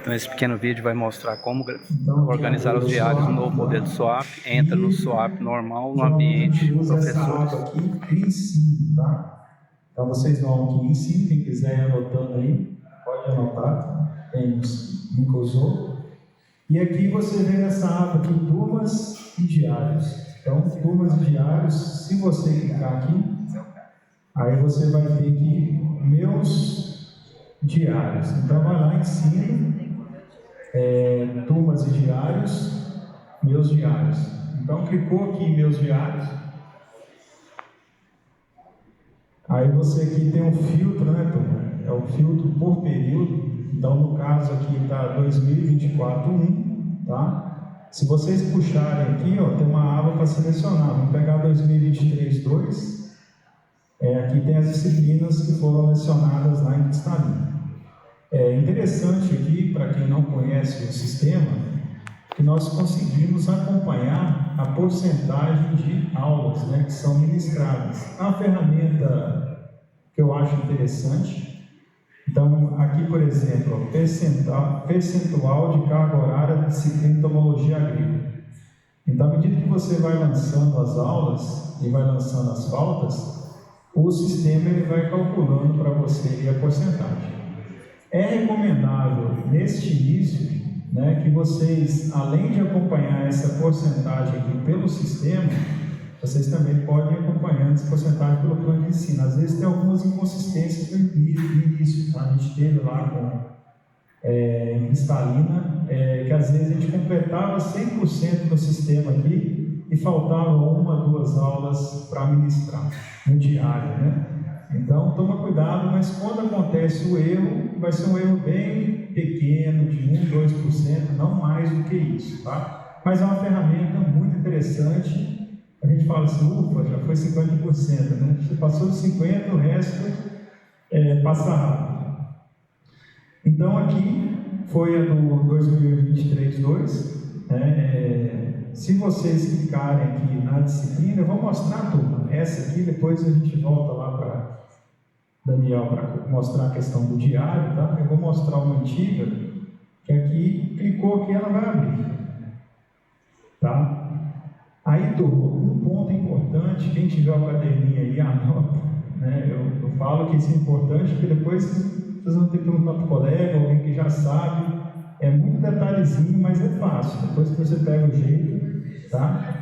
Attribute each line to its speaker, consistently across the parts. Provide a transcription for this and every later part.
Speaker 1: Então esse pequeno vídeo vai mostrar como organizar os diários no novo modelo de SWAP. Entra no SWAP normal, no ambiente professores.
Speaker 2: Aqui ensino, tá? Então vocês vão aqui em ensino, quem quiser ir anotando aí, pode anotar, quem nunca usou. E aqui você vê nessa aba aqui, turmas e diários. Então, turmas e diários, se você clicar aqui, aí você vai ver aqui, meus diários. Então vai lá, ensino, turmas e diários, meus diários. Então clicou aqui em meus diários, aí você aqui tem um filtro, né, turma? É o filtro por período. Então no caso aqui está 2024-1, tá? Se vocês puxarem aqui, ó, tem uma aba para selecionar. Vamos pegar 2023-2. Aqui tem as disciplinas que foram lecionadas lá em cristalino. É interessante aqui, para quem não conhece o sistema, que nós conseguimos acompanhar a porcentagem de aulas, né, que são ministradas. É uma ferramenta que eu acho interessante. Então, aqui, por exemplo, percentual de carga horária da disciplina de entomologia agrícola. Então, à medida que você vai lançando as aulas e vai lançando as pautas, o sistema ele vai calculando para você a porcentagem. É recomendável, neste início, né, que vocês, além de acompanhar essa porcentagem aqui pelo sistema, vocês também podem acompanhar essa porcentagem pelo plano de ensino. Às vezes tem algumas inconsistências no início, tá? A gente teve lá com cristalina, que às vezes a gente completava 100% do sistema aqui e faltava 1 ou 2 aulas para ministrar no diário, né? Então, toma cuidado, mas quando acontece o erro, vai ser um erro bem pequeno, de 1, 2%, não mais do que isso, tá? Mas é uma ferramenta muito interessante. A gente fala assim, ufa, já foi 50%, né? Você passou de 50%, o resto passa rápido. Então, aqui foi a do 2023-2, né? Se vocês clicarem aqui na disciplina, eu vou mostrar, turma, essa aqui, depois a gente volta lá para Daniel para mostrar a questão do diário, tá? Eu vou mostrar uma antiga, que aqui, clicou aqui, ela vai abrir, tá? Aí, turma, um ponto importante, quem tiver o caderninho aí, anota, né? Eu falo que isso é importante, porque depois vocês vão ter que perguntar para o colega, alguém que já sabe, é muito detalhezinho, mas é fácil, depois que você pega o jeito, tá?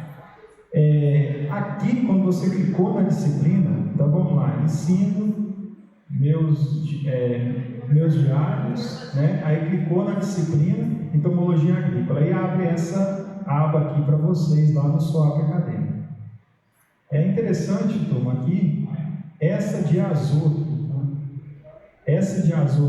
Speaker 2: Aqui, quando você clicou na disciplina, então vamos lá, ensino, meus diários, né? Aí clicou na disciplina entomologia agrícola, aí abre essa aba aqui para vocês lá no SWAP acadêmico. É interessante, turma, aqui, essa de azul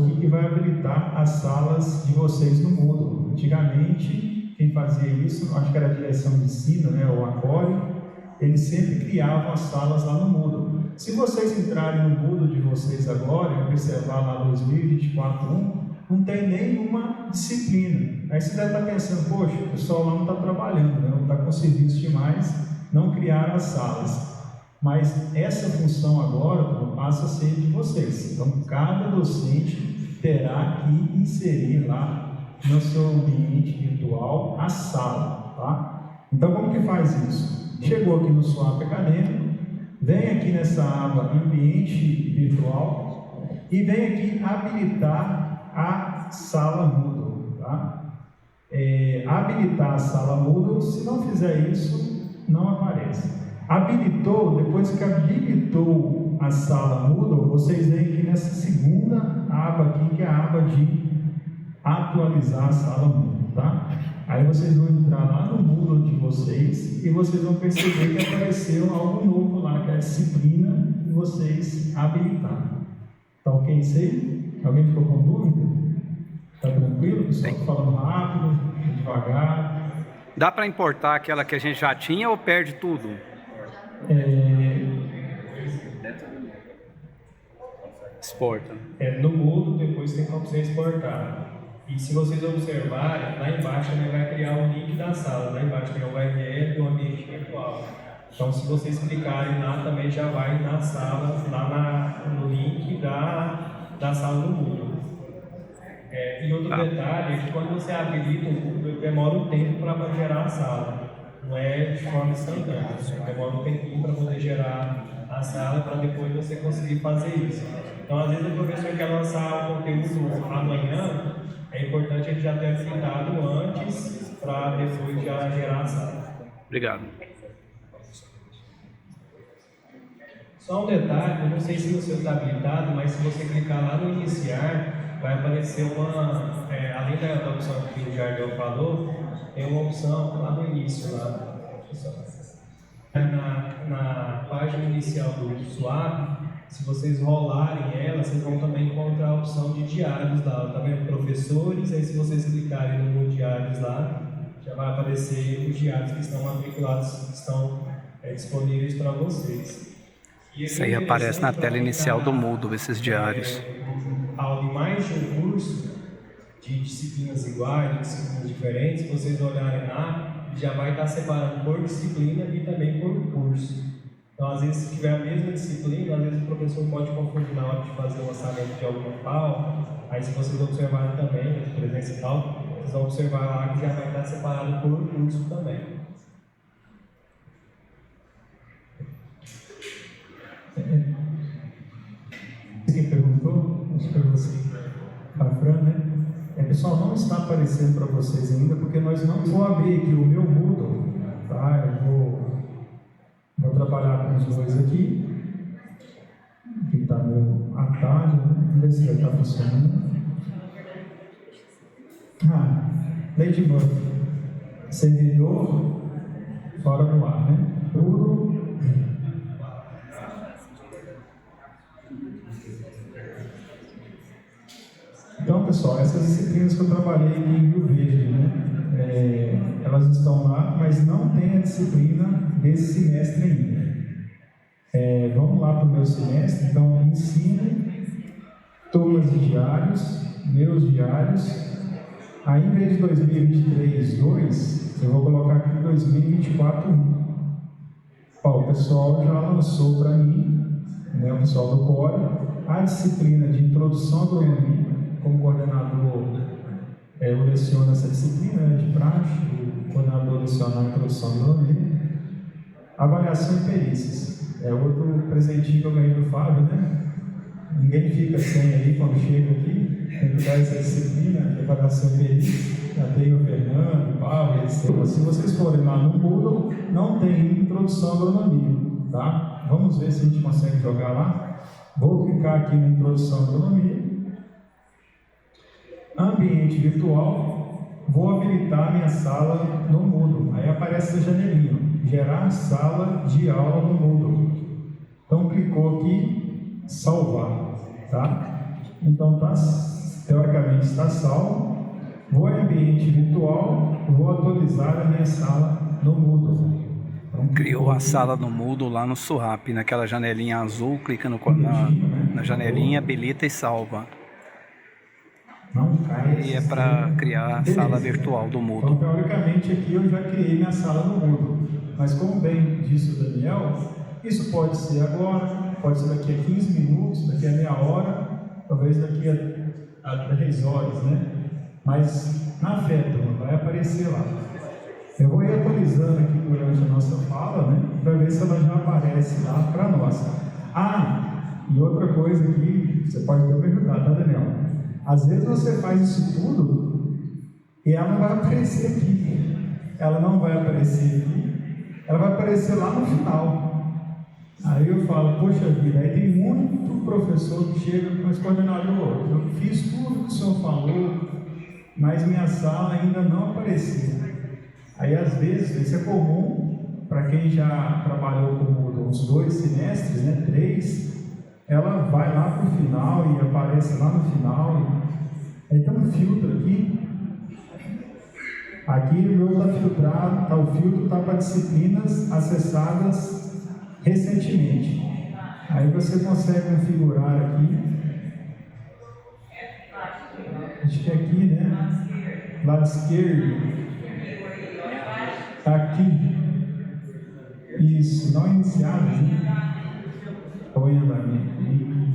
Speaker 2: aqui que vai habilitar as salas de vocês no Moodle. Antigamente, quem fazia isso, acho que era a direção de ensino, né, ou a Core, eles sempre criavam as salas lá no Moodle. Se vocês entrarem no Moodle de vocês agora e observar lá 2024-1, não tem nenhuma disciplina. Aí você deve estar pensando, poxa, o pessoal lá não está trabalhando, né? Não está com serviço demais, não criaram as salas. Mas essa função agora passa a ser de vocês. Então, cada docente terá que inserir lá no seu ambiente virtual a sala, tá? Então, como que faz isso? Chegou aqui no SWAP acadêmico, vem aqui nessa aba ambiente virtual e vem aqui habilitar a sala Moodle, tá? Habilitar a sala Moodle, se não fizer isso, não aparece. Habilitou, depois que habilitou a sala Moodle, vocês vêm aqui nessa segunda aba aqui, que é a aba de atualizar a sala Moodle, tá? Aí vocês vão entrar lá no Moodle de vocês e vocês vão perceber que apareceu algo novo lá, que é a disciplina que vocês habilitaram. Tá ok isso aí? Alguém ficou com dúvida? Tá tranquilo? Pessoal, estou falando rápido, devagar.
Speaker 1: Dá para importar aquela que a gente já tinha ou perde tudo? Exporta.
Speaker 2: No Moodle, depois tem como você exportar. E se vocês observarem, lá embaixo também vai criar o link da sala. Lá embaixo tem o URL do ambiente virtual. Então, se vocês clicarem lá, também já vai na sala, lá no link da sala do Moodle.
Speaker 3: E outro detalhe é que quando você habilita o Moodle, demora um tempo para gerar a sala. Não é de forma instantânea. Demora um tempinho para poder gerar a sala para depois você conseguir fazer isso. Então, às vezes o professor quer lançar o conteúdo amanhã, é importante ele já ter habilitado antes para depois já gerar a sala.
Speaker 1: Obrigado.
Speaker 3: Só um detalhe, eu não sei se o seu está habilitado, mas se você clicar lá no iniciar, vai aparecer além da opção que o Jardel falou, tem uma opção lá no início, na página inicial do Swap. Se vocês rolarem ela, vocês vão também encontrar a opção de diários lá, tá vendo? Professores, aí se vocês clicarem no diários lá, já vai aparecer os diários que estão matriculados, que estão disponíveis para vocês.
Speaker 1: Isso aí aparece na tela inicial do Moodle, esses diários.
Speaker 3: Ao de mais de um curso, de disciplinas iguais, de disciplinas diferentes, se vocês olharem lá, já vai estar separado por disciplina e também por curso. Então, às vezes, se tiver a mesma disciplina, às vezes o professor pode confundir na hora de fazer o lançamento de alguma pauta. Aí, se vocês observarem também, de presença e tal, vocês vão observar lá que já vai estar separado por curso também.
Speaker 2: Quem perguntou, acho que foi você, a Fran, né? Pessoal, não está aparecendo para vocês ainda, porque nós não vou abrir aqui o meu Moodle, tá? Eu vou trabalhar com os dois aqui, que está meu atalho, vamos ver se vai estar funcionando. Lady Murphy, servidor fora do ar, né? Moodle. Então, pessoal, essas disciplinas que eu trabalhei em Rio Verde, né, elas estão lá, mas não tem a disciplina desse semestre ainda. Vamos lá para o meu semestre, então, ensino, turmas de diários, meus diários. Aí, em vez de 2023, 2, eu vou colocar aqui 2024, 1. O pessoal já lançou para mim, né, o pessoal do Core, a disciplina de introdução à agronomia. Como coordenador, eu leciono essa disciplina de praxe, o coordenador leciona a introdução à agronomia. Avaliação e perícias. É outro presentinho que eu ganhei do Fábio, né? Ninguém fica sem aí quando chega aqui, tem que dar essa disciplina de avaliação e perícias. Já tem o Fernando, o Pablo, etc. Se vocês forem lá no Moodle, não tem introdução à agronomia, tá? Vamos ver se a gente consegue jogar lá. Vou clicar aqui na introdução à agronomia. Ambiente virtual, vou habilitar minha sala no Moodle. Aí aparece a janelinha, gerar sala de aula no Moodle. Então, clicou aqui, salvar, tá? Então, teoricamente está salvo. Vou em ambiente virtual, vou atualizar a minha sala no Moodle. Então,
Speaker 1: criou a sala no Moodle lá no Swap, naquela janelinha azul, clica na janelinha, habilita e salva. E é para criar a sala virtual do Moodle.
Speaker 2: Então, teoricamente, aqui eu já criei minha sala no Moodle. Mas, como bem disse o Daniel, isso pode ser agora, pode ser daqui a 15 minutos, daqui a meia hora, talvez daqui a 10 horas, né? Mas, na fé, vai aparecer lá. Eu vou ir atualizando aqui durante a nossa fala, né? Para ver se ela já aparece lá para nós. E outra coisa aqui, você pode até me ajudar, tá, Daniel? Às vezes você faz isso tudo e ela não vai aparecer aqui. Ela não vai aparecer aqui, ela vai aparecer lá no final. Aí eu falo, poxa vida, aí tem muito professor que chega com esse coordenador. Eu fiz tudo que o senhor falou, mas minha sala ainda não apareceu. Aí às vezes, isso é comum para quem já trabalhou com uns 2 semestres, né, 3. Ela vai lá para o final e aparece lá no final. Aí tem um filtro aqui. Aqui o meu está filtrado, o filtro está para disciplinas acessadas recentemente. Aí você consegue configurar aqui. Acho que é aqui, né? Lado esquerdo. Está aqui. Isso, não iniciado, né? Põe andamento.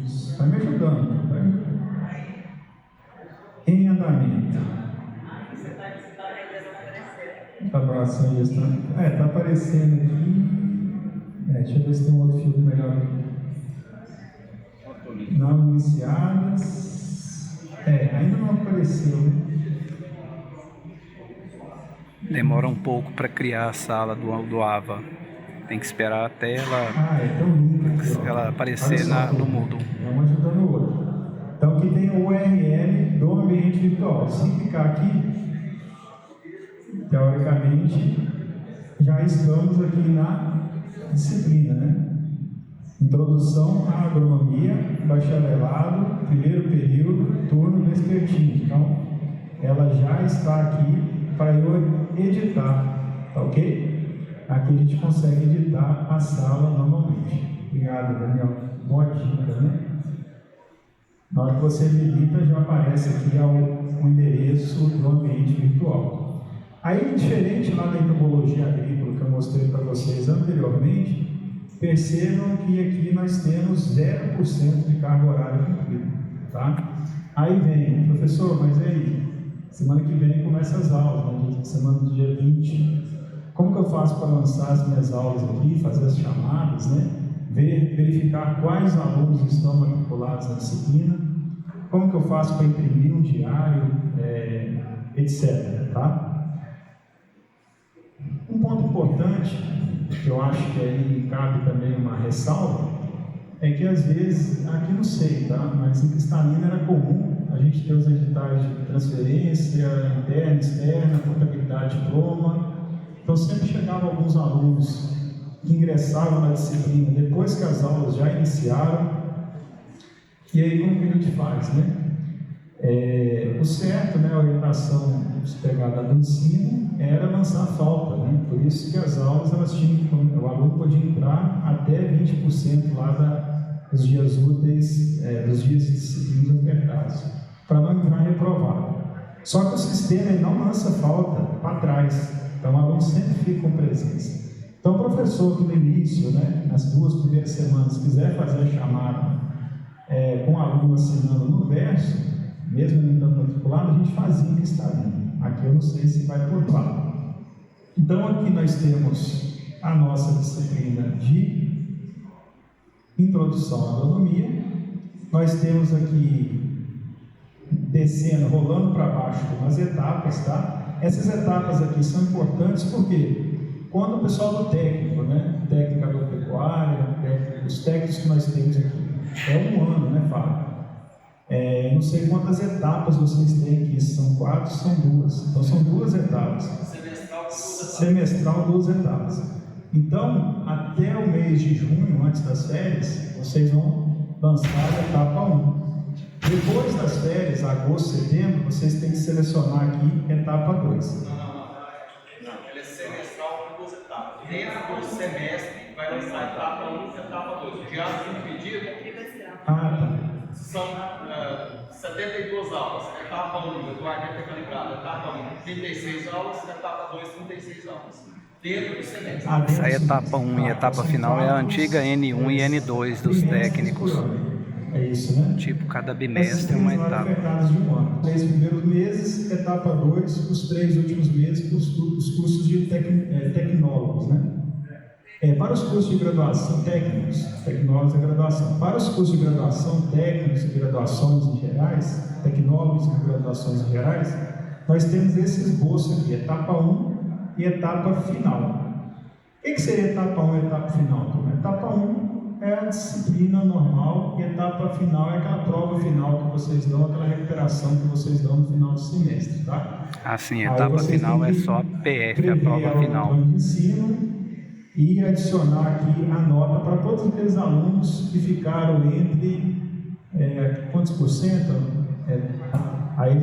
Speaker 2: Isso. Vai me ajudando. Em andamento. Elaboração e gestão. Está aparecendo aqui. Deixa eu ver se tem um outro filtro melhor aqui. Não iniciadas. Ainda não apareceu.
Speaker 1: Demora um pouco para criar a sala do AVA. Tem que esperar até ela aparecer no Moodle.
Speaker 2: Vamos ajudando o outro. Então aqui tem o URL do ambiente virtual. Se clicar aqui, teoricamente, já estamos aqui na disciplina, né? Introdução à agronomia, bacharelado, primeiro período, turno vespertino. Então, ela já está aqui para eu editar, tá ok? Aqui a gente consegue editar a sala normalmente. Obrigado, Daniel. Boa dica, né? Na hora que você edita, já aparece aqui o endereço do ambiente virtual. Aí, diferente lá da entomologia agrícola que eu mostrei para vocês anteriormente, percebam que aqui nós temos 0% de carga horária cumprida, tá? Aí vem, professor, mas aí, semana que vem começa as aulas, né? Semana do dia 20. Como que eu faço para lançar as minhas aulas aqui, fazer as chamadas, né? Verificar quais alunos estão matriculados na disciplina, como que eu faço para imprimir um diário, etc, tá? Um ponto importante, que eu acho que aí cabe também uma ressalva, é que às vezes, aqui não sei, tá? Mas em Cristalina era comum a gente ter os editais de transferência, interna, externa, contabilidade, diploma. Então sempre chegavam alguns alunos que ingressavam na disciplina depois que as aulas já iniciaram. E aí como que a gente faz, né? O certo, né, a orientação pegada do ensino era lançar falta, né? Por isso que as aulas, elas tinham, o aluno podia entrar até 20% lá dos dias úteis, dos dias de disciplina ofertados, para não entrar reprovado. Só que o sistema ele não lança falta para trás, então o aluno sempre fica com presença. Então o professor que no início, né, nas 2 primeiras semanas, quiser fazer a chamada com o aluno assinando no verso, mesmo não estando matriculado, a gente fazia em Cristalina. Aqui eu não sei se vai por lá. Então aqui nós temos a nossa disciplina de introdução à agronomia. Nós temos aqui descendo, rolando para baixo umas etapas, tá? Essas etapas aqui são importantes porque quando o pessoal do técnico, né? Técnica agropecuária, os técnicos que nós temos aqui, é 1 ano, né, Fábio? Não sei quantas etapas vocês têm aqui, são 4, são 2. Então são 2 etapas. Semestral, 2 etapas. Então, até o mês de junho, antes das férias, vocês vão lançar a etapa 1. Depois das férias, agosto, setembro, vocês têm que selecionar aqui etapa 2.
Speaker 4: Não. Ela é semestral com 2 etapas. Dentro do semestre, vai lançar etapa 1 e etapa 2. O diário foi pedido.
Speaker 2: Tá.
Speaker 4: São 72 aulas. Etapa 1, Eduardo deve ter calibrado. Etapa 1, 36 aulas. Etapa 2, 36 aulas. Dentro do semestre.
Speaker 1: Essa etapa 1 e etapa final é a antiga N1 e N2 dos técnicos.
Speaker 2: É isso, né?
Speaker 1: Tipo, cada bimestre uma etapa.
Speaker 2: De 1 ano. 3 primeiros meses, etapa 2, os 3 últimos meses, os cursos de tecnólogos, né? Para os cursos de graduação técnicos, tecnólogos da graduação. Para os cursos de graduação técnicos e graduações em gerais, tecnólogos e graduações em gerais, nós temos esse esboço aqui, etapa 1 e etapa final. O que seria etapa 1 e etapa final? Então, etapa 1 é a disciplina normal e etapa final é aquela prova final que vocês dão, aquela recuperação que vocês dão no final do semestre, tá?
Speaker 1: Assim, a etapa final é só a PF, a prova final.
Speaker 2: E adicionar aqui a nota para todos aqueles alunos que ficaram entre quantos por cento? Aí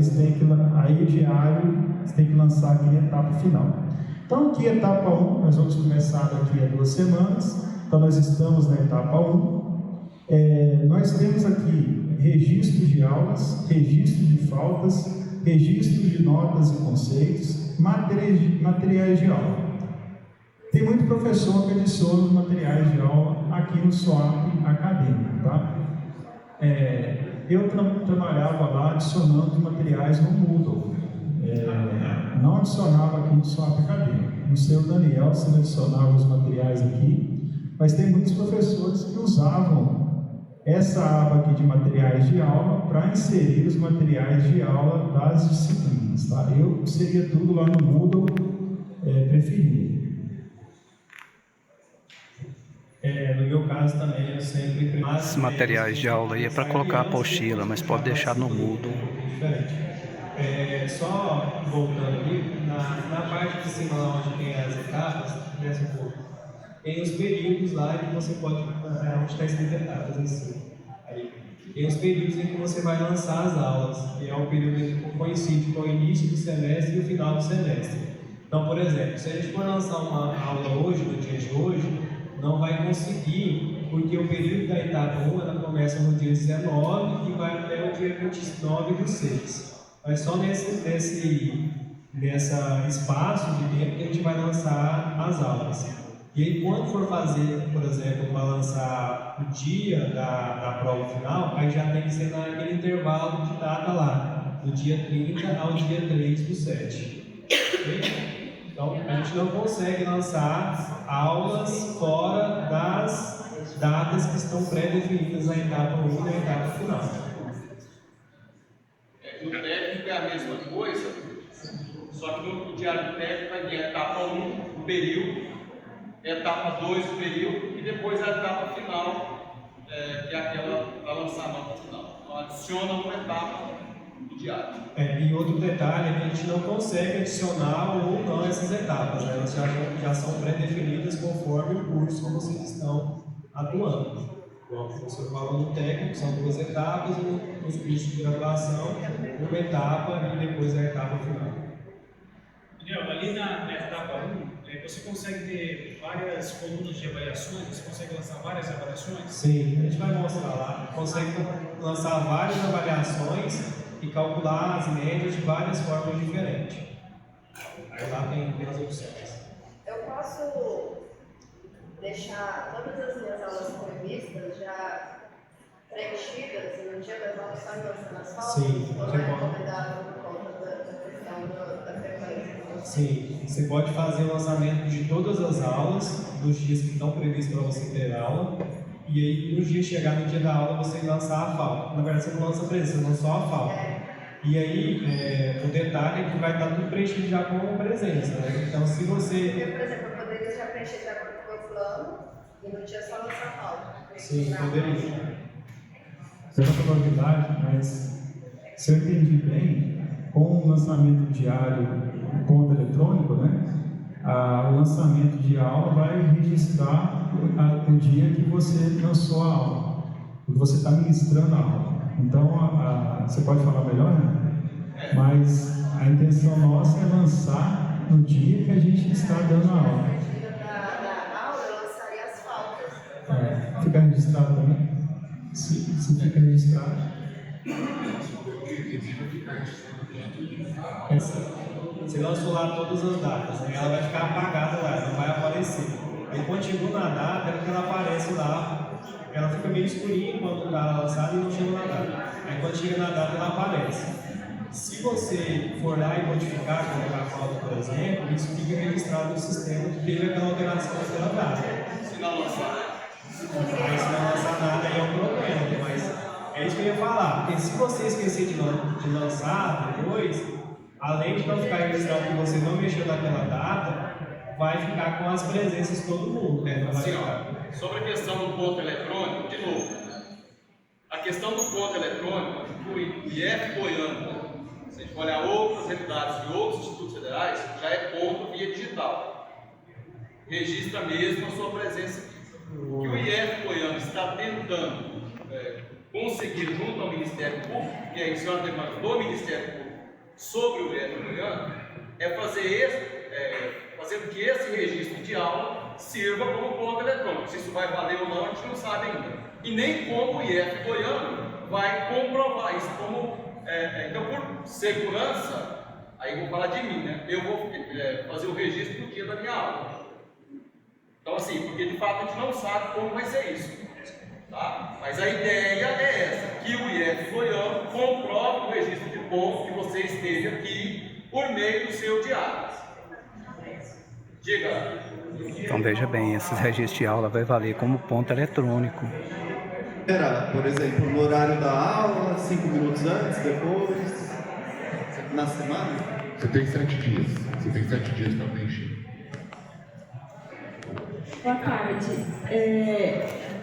Speaker 2: o diário eles têm que lançar aqui a etapa final. Então aqui etapa 1, nós vamos começar daqui a 2 semanas. Então nós estamos na etapa 1. Nós temos aqui registro de aulas, registro de faltas, registro de notas e conceitos, materiais de aula. Tem muito professor que adiciona os materiais de aula aqui no SOAP acadêmico, tá? Eu trabalhava lá adicionando materiais no Moodle. Não adicionava aqui só a PKD. No seu Daniel, você adicionava os materiais aqui, mas tem muitos professores que usavam essa aba aqui de materiais de aula para inserir os materiais de aula das disciplinas. Tá? Eu seria tudo lá no Moodle, preferia.
Speaker 3: No meu caso também, eu sempre...
Speaker 1: Esses materiais de aula aí é para colocar a apostila, mas pode deixar no Moodle.
Speaker 3: Só voltando aqui, na parte de cima lá onde tem as etapas, desce um pouco, tem os períodos lá que você pode, onde está escrito etapas em cima. Aí, tem os períodos em que você vai lançar as aulas, que é o período que coincide com o início do semestre e o final do semestre. Então, por exemplo, se a gente for lançar uma aula hoje, no dia de hoje, não vai conseguir, porque o período da etapa 1 ela começa no dia 19 e vai até o dia 29 do 6. Mas só nesse espaço de tempo que a gente vai lançar as aulas. E aí, quando for fazer, por exemplo, para lançar o dia da prova final, aí já tem que ser naquele intervalo de data lá, do dia 30 ao dia 3 do 7. Okay? Então, a gente não consegue lançar aulas fora das datas que estão pré-definidas na etapa 1 e na etapa final.
Speaker 4: No técnico é a mesma coisa, só que no diário técnico vai vir a etapa 1, o período, etapa 2, o período, e depois a etapa final, que é aquela para lançar a nota final. Então, adiciona uma etapa do diário.
Speaker 3: E outro detalhe é que a gente não consegue adicionar ou não essas etapas, né? Elas já são pré-definidas conforme o curso que vocês estão atuando. Como o professor falou no técnico, são 2 etapas, nos cursos de graduação, uma etapa e depois a etapa final.
Speaker 5: Daniel, ali na etapa 1, você consegue ter várias colunas de avaliações, você consegue lançar várias avaliações?
Speaker 3: Sim, a gente vai mostrar lá. Consegue lançar várias avaliações e calcular as médias de várias formas diferentes. Aí lá tem as opções.
Speaker 6: Eu posso deixar todas as minhas aulas previstas já preenchidas e no dia das aulas só lançando as faltas?
Speaker 3: Sim,
Speaker 6: ou
Speaker 3: você
Speaker 6: é
Speaker 3: pode.
Speaker 6: recomendado por conta da questão da frequência?
Speaker 3: Sim, você pode fazer o lançamento de todas as aulas, dos dias que estão previstos para você ter aula, e aí no dia chegar no dia da aula você lançar a falta. Na verdade você não lança a presença, você lança só a falta. E aí o detalhe é que vai estar tudo preenchido já com a presença, né? Então se você...
Speaker 6: Porque, por exemplo, eu poderia já preencher de acordo com o meu plano e no dia só lançar a falta.
Speaker 3: Sim, poderia.
Speaker 2: Certa probabilidade, mas se eu entendi bem, com o lançamento diário do ponto eletrônico, né, o lançamento de aula vai registrar o dia que você lançou a aula, que você está ministrando a aula. Então, você pode falar melhor, né? Mas a intenção nossa é lançar no dia que a gente está dando a aula.
Speaker 6: Da aula eu lançaria as faltas.
Speaker 2: Fica registrado também? Se fica registrado.
Speaker 3: Você lançou lá todas as datas, né? Ela vai ficar apagada lá, não vai aparecer. Aí quando chegou na data, ela aparece lá, ela fica meio escurinha quando está lançada e não chega na data. Aí quando chega na data, ela aparece. Se você for lá e modificar, colocar a falta, por exemplo, isso fica registrado no sistema que teve aquela alteração naquela data.
Speaker 4: Se não lançar,
Speaker 3: Se não lançar nada, aí é um problema, mas é isso que eu ia falar, porque se você esquecer de lançar depois, além de não ficar registrado que você não mexeu naquela data, vai ficar com as presenças de todo mundo, né?
Speaker 4: assim, sobre a questão do ponto eletrônico, de novo, a questão do ponto eletrônico, o IF Goiânia, se a gente olhar outras realidades de outros institutos federais, já é ponto via digital. Registra mesmo a sua presença aqui. O que o IF Goiânia está tentando conseguir junto ao Ministério Público, que isso é uma demanda do Ministério Público sobre o IF Goiânia, é fazer com que esse registro de aula sirva como ponto eletrônico. Se isso vai valer ou não, a gente não sabe ainda. E nem como o IF Goiânia vai comprovar isso como... então, por segurança, aí eu vou falar de mim, né? Eu vou fazer o registro no dia da minha aula. Então, assim, porque de fato a gente não sabe como vai ser isso. Tá? Mas a ideia é essa, que que o IF Goiano comprove o registro de ponto que você esteve aqui por meio do seu diário. Diga.
Speaker 1: Então veja bem, esses registros de aula vai valer como ponto eletrônico.
Speaker 7: Por exemplo, no horário da aula, 5 minutos antes, depois, na semana?
Speaker 8: Você tem 7 dias. Você tem 7 dias para preencher.
Speaker 9: Boa tarde.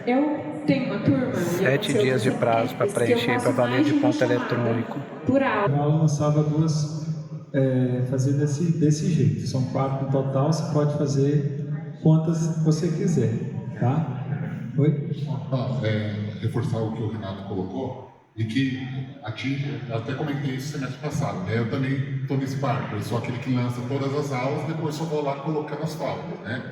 Speaker 9: Eu tenho uma turma.
Speaker 1: 7 dias de prazo para preencher para valer de ponto eletrônico.
Speaker 9: Por aula.
Speaker 2: A aula lançava duas, fazer desse jeito. São 4 no total, você pode fazer quantas você quiser, tá? Oi?
Speaker 8: Reforçar o que o Renato colocou, e que atinge, eu até comentei isso semestre passado, né? Eu também estou nesse barco, eu sou aquele que lança todas as aulas, depois só vou lá colocando as faltas, né?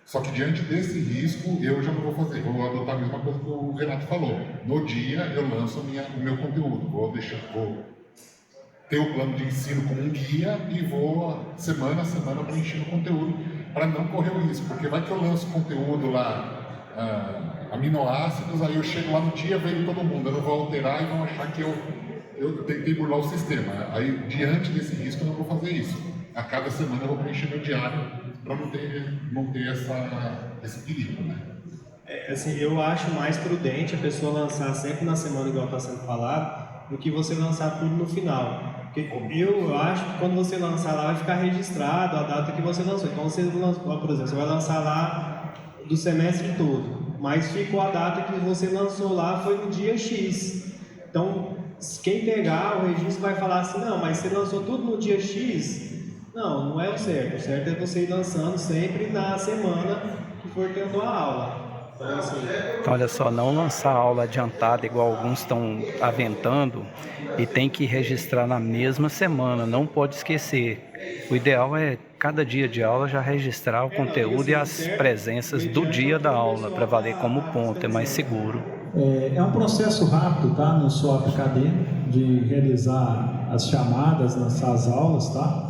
Speaker 8: Só que diante desse risco, eu já não vou fazer, vou adotar a mesma coisa que o Renato falou. No dia, eu lanço o meu conteúdo, vou ter o plano de ensino como um guia e vou, semana a semana, preenchendo o conteúdo para não correr o risco, porque vai que eu lanço conteúdo lá, aminoácidos, aí eu chego lá no dia, veio todo mundo, eu não vou alterar e vão achar que eu tentei burlar o sistema. Aí, diante desse risco, eu não vou fazer isso. A cada semana eu vou preencher meu diário para não ter esse perigo, né?
Speaker 3: Assim, eu acho mais prudente a pessoa lançar sempre na semana, igual está sendo falado, do que você lançar tudo no final. Porque eu acho que quando você lançar lá, vai ficar registrado a data que você lançou. Então, você lançou, por exemplo, você vai lançar lá do semestre todo, mas ficou a data que você lançou lá, foi no dia X. Então, quem pegar o registro vai falar assim, não, mas você lançou tudo no dia X? Não, não é o certo. O certo é você ir lançando sempre na semana que for tendo a aula. Então, assim,
Speaker 1: Então, olha só, não lançar aula adiantada igual alguns estão aventando e tem que registrar na mesma semana, não pode esquecer. O ideal é cada dia de aula já registrar o conteúdo e as presenças do dia da aula para valer como ponto, é mais seguro.
Speaker 2: É um processo rápido, tá? No SWOP acadêmico, de realizar as chamadas, lançar as aulas, tá?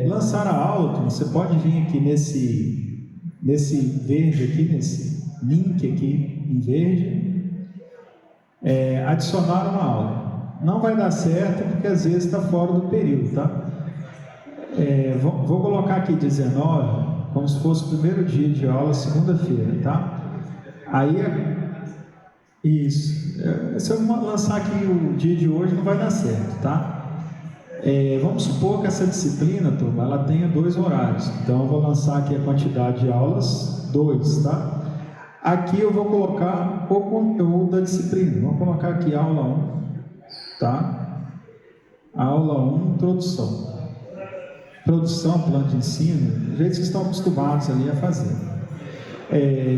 Speaker 2: Lançar a aula, você pode vir aqui nesse verde aqui, nesse link aqui em verde, adicionar uma aula. Não vai dar certo porque às vezes está fora do período, tá? Vou colocar aqui 19, como se fosse o primeiro dia de aula, segunda-feira, tá? Aí, isso. Se eu lançar aqui o dia de hoje, não vai dar certo, tá? Vamos supor que essa disciplina, turma, ela tenha 2 horários. Então, eu vou lançar aqui a quantidade de aulas, 2, tá? Aqui eu vou colocar o conteúdo da disciplina. Vamos colocar aqui aula 1, tá? Aula 1, introdução. Produção, plano de ensino, do jeito que vocês estão acostumados ali a fazer.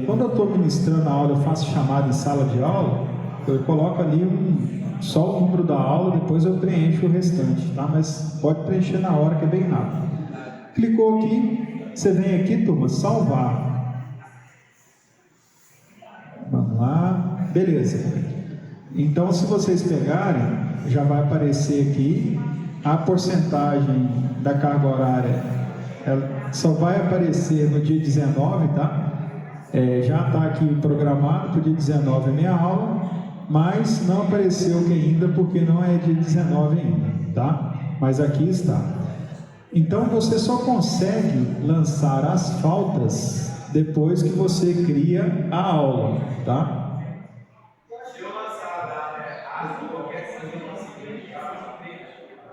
Speaker 2: Quando eu estou ministrando a aula, eu faço chamada em sala de aula, eu coloco ali só o número da aula, depois eu preencho o restante, tá? Mas pode preencher na hora, que é bem rápido. Clicou aqui, você vem aqui, turma, salvar. Vamos lá, beleza. Então, se vocês pegarem, já vai aparecer aqui a porcentagem da carga horária, ela só vai aparecer no dia 19, tá? Já está aqui programado para o dia 19 a minha aula, mas não apareceu aqui ainda porque não é dia 19 ainda, tá? Mas aqui está. Então você só consegue lançar as faltas depois que você cria a aula, tá?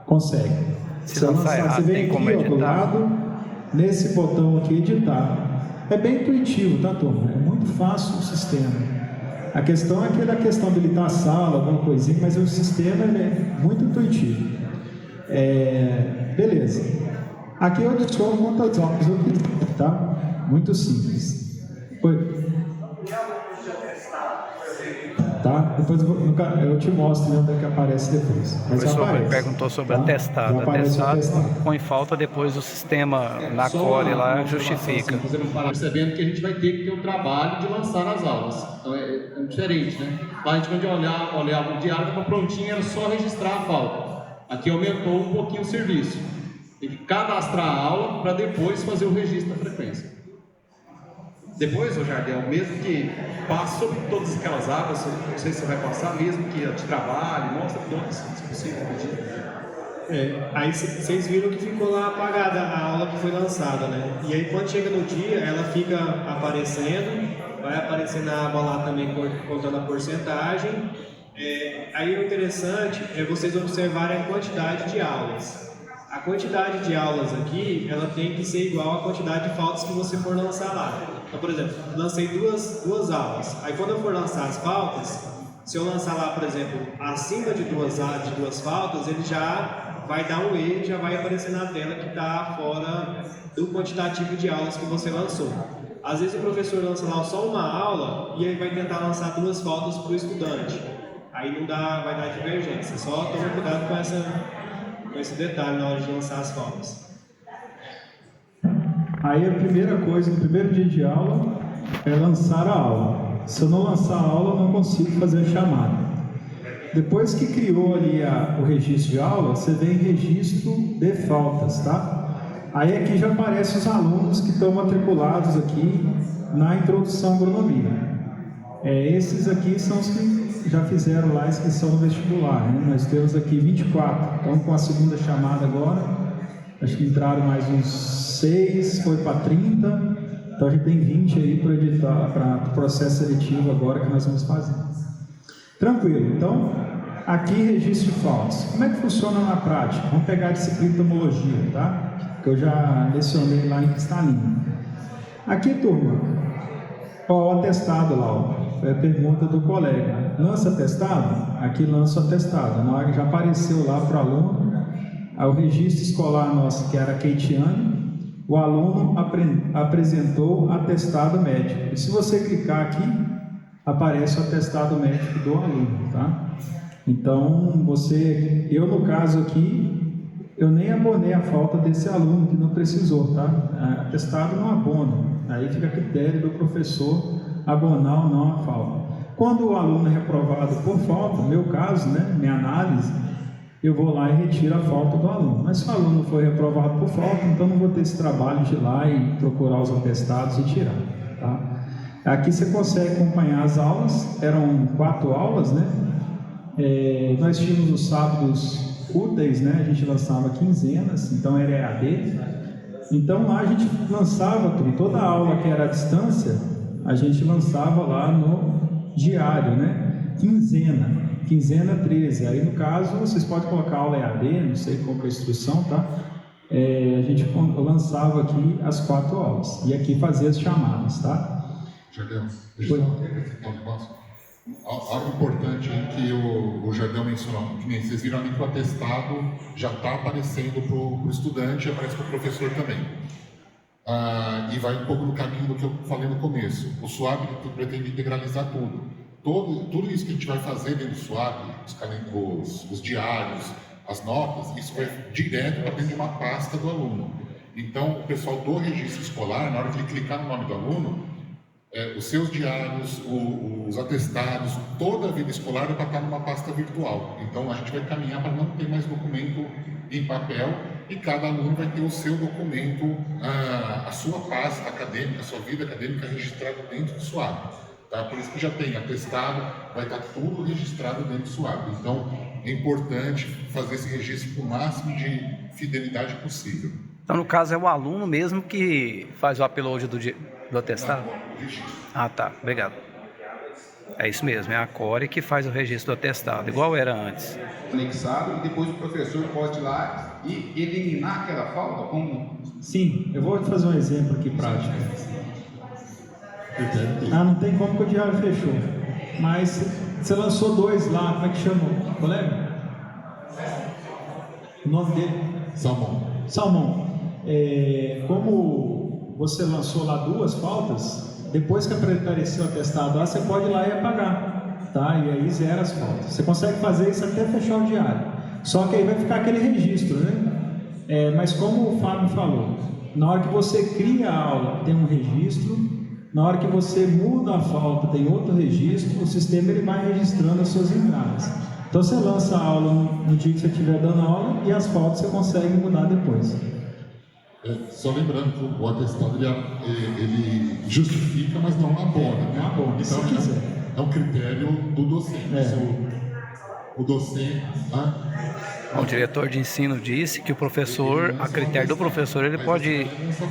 Speaker 2: Consegue.
Speaker 1: Se lançar errado,
Speaker 2: você vem
Speaker 1: tem
Speaker 2: aqui,
Speaker 1: como
Speaker 2: ó,
Speaker 1: editar.
Speaker 2: do lado, nesse botão aqui, editar. É bem intuitivo, tá, turma? É muito fácil o sistema. A questão é aquela questão de habilitar a sala, alguma coisinha, mas o sistema é muito intuitivo. Beleza. Aqui eu adiciono quantas aulas eu quiser, tá? Muito simples. Tá? Depois eu te mostro onde é que aparece depois.
Speaker 1: O
Speaker 2: Mas
Speaker 1: professor
Speaker 2: aparece,
Speaker 1: perguntou sobre
Speaker 2: tá?
Speaker 1: atestado.
Speaker 2: Já aparece o
Speaker 1: Atestado
Speaker 2: atestado.
Speaker 1: põe falta, depois o sistema na core lá justifica.
Speaker 10: Percebendo que a gente vai ter que ter o trabalho de lançar as aulas. Então é diferente, né? Lá a gente, quando olhava o diário, estava prontinho, era só registrar a falta. Aqui aumentou um pouquinho o serviço. Tem que cadastrar a aula para depois fazer o registro da frequência.
Speaker 11: Depois, ô Jardel, mesmo que passe sobre todas aquelas áreas, não sei se você vai passar, mesmo que de trabalho, mostra todas, se possível, pedir.
Speaker 3: Aí vocês viram que ficou lá apagada a aula que foi lançada, né? E aí quando chega no dia, ela fica aparecendo, vai aparecer na aba lá também contando a porcentagem. Aí o interessante é vocês observarem a quantidade de aulas. A quantidade de aulas aqui, ela tem que ser igual à quantidade de faltas que você for lançar lá. Então, por exemplo, lancei duas aulas. Aí quando eu for lançar as faltas, se eu lançar lá, por exemplo, acima de duas faltas, ele já vai dar um erro, já vai aparecer na tela que está fora do quantitativo de aulas que você lançou. Às vezes o professor lança lá só uma aula e ele vai tentar lançar 2 faltas para o estudante. Aí não dá, vai dar divergência. Só tome cuidado com esse detalhe na hora de lançar as faltas.
Speaker 2: Aí a primeira coisa, no primeiro dia de aula, é lançar a aula. Se eu não lançar a aula, eu não consigo fazer a chamada. Depois que criou ali o registro de aula, você vem registro de faltas, tá? Aí aqui já aparecem os alunos que estão matriculados aqui na introdução à agronomia. Esses aqui são os que já fizeram lá a inscrição no vestibular, né? Nós temos aqui 24, então com a segunda chamada agora, acho que entraram mais uns 6, foi para 30, então a gente tem 20 aí para editar, para o processo seletivo agora que nós vamos fazer. Tranquilo, então aqui registro de faltas. Como é que funciona na prática? Vamos pegar a disciplina de homologia, tá? Que eu já lecionei lá em Cristalina. Aqui, turma, o atestado lá, ó, foi a pergunta do colega. Lança atestado? Aqui lança o atestado. Na hora que já apareceu lá para o aluno, o registro escolar nosso, que era Keitiane, o aluno apresentou atestado médico. E se você clicar aqui, aparece o atestado médico do aluno, tá? Então, eu no caso aqui, eu nem abonei a falta desse aluno que não precisou, tá? Atestado não abona, aí fica a critério do professor abonar ou não a falta. Quando o aluno é reprovado por falta, no meu caso, né, minha análise, eu vou lá e retiro a falta do aluno. Mas se o aluno foi reprovado por falta, então não vou ter esse trabalho de ir lá e procurar os atestados e tirar, tá? Aqui você consegue acompanhar as aulas, eram 4 aulas, né? Nós tínhamos os sábados úteis, né? A gente lançava quinzenas, então era EAD. Então lá a gente lançava toda a aula que era à distância, a gente lançava lá no diário, né? Quinzena 13. Aí no caso vocês podem colocar aula EAD, não sei qual que é a instrução, tá? A gente lançava aqui as 4 aulas e aqui fazia as chamadas, tá?
Speaker 8: Jardel, deixa eu só acrescentar um negócio. Algo importante aí que o Jardel mencionou, que nem vocês viram ali que o atestado já está aparecendo para o estudante e aparece para o professor também. E vai um pouco no caminho do que eu falei no começo. O SUAB pretende integralizar tudo. Tudo isso que a gente vai fazer dentro do SUAB, os diários, as notas, isso vai direto para dentro de uma pasta do aluno. Então, o pessoal do registro escolar, na hora de ele clicar no nome do aluno, os seus diários, os atestados, toda a vida escolar vai estar numa pasta virtual. Então a gente vai caminhar para não ter mais documento em papel e cada aluno vai ter o seu documento, a sua pasta acadêmica, a sua vida acadêmica registrada dentro do SUAB. Tá? Por isso que já tem atestado, vai estar tudo registrado dentro do SUAB. Então é importante fazer esse registro com o máximo de fidelidade possível.
Speaker 1: Então no caso é o aluno mesmo que faz o upload do atestado? Ah, tá. Obrigado. É isso mesmo, é a Core que faz o registro do atestado, igual era antes.
Speaker 12: Anexado e depois o professor pode ir lá e eliminar aquela falta? Como?
Speaker 2: Sim, eu vou te fazer um exemplo aqui prático. Não tem como que o diário fechou. Mas você lançou 2 lá, como é que chamou? Colega? O nome dele? Salmão. Como você lançou lá 2 faltas, depois que apareceu o atestado lá, você pode ir lá e apagar, tá? E aí zera as faltas. Você consegue fazer isso até fechar o diário. Só que aí vai ficar aquele registro, né? Mas como o Fábio falou, na hora que você cria a aula tem um registro, na hora que você muda a falta tem outro registro, o sistema ele vai registrando as suas entradas. Então você lança a aula no dia que você estiver dando aula e as faltas você consegue mudar depois.
Speaker 8: Só lembrando que o atestado ele justifica, mas não abona. Né? Então é um critério do docente. O docente.
Speaker 1: O diretor de ensino disse que o professor, a critério do professor, ele pode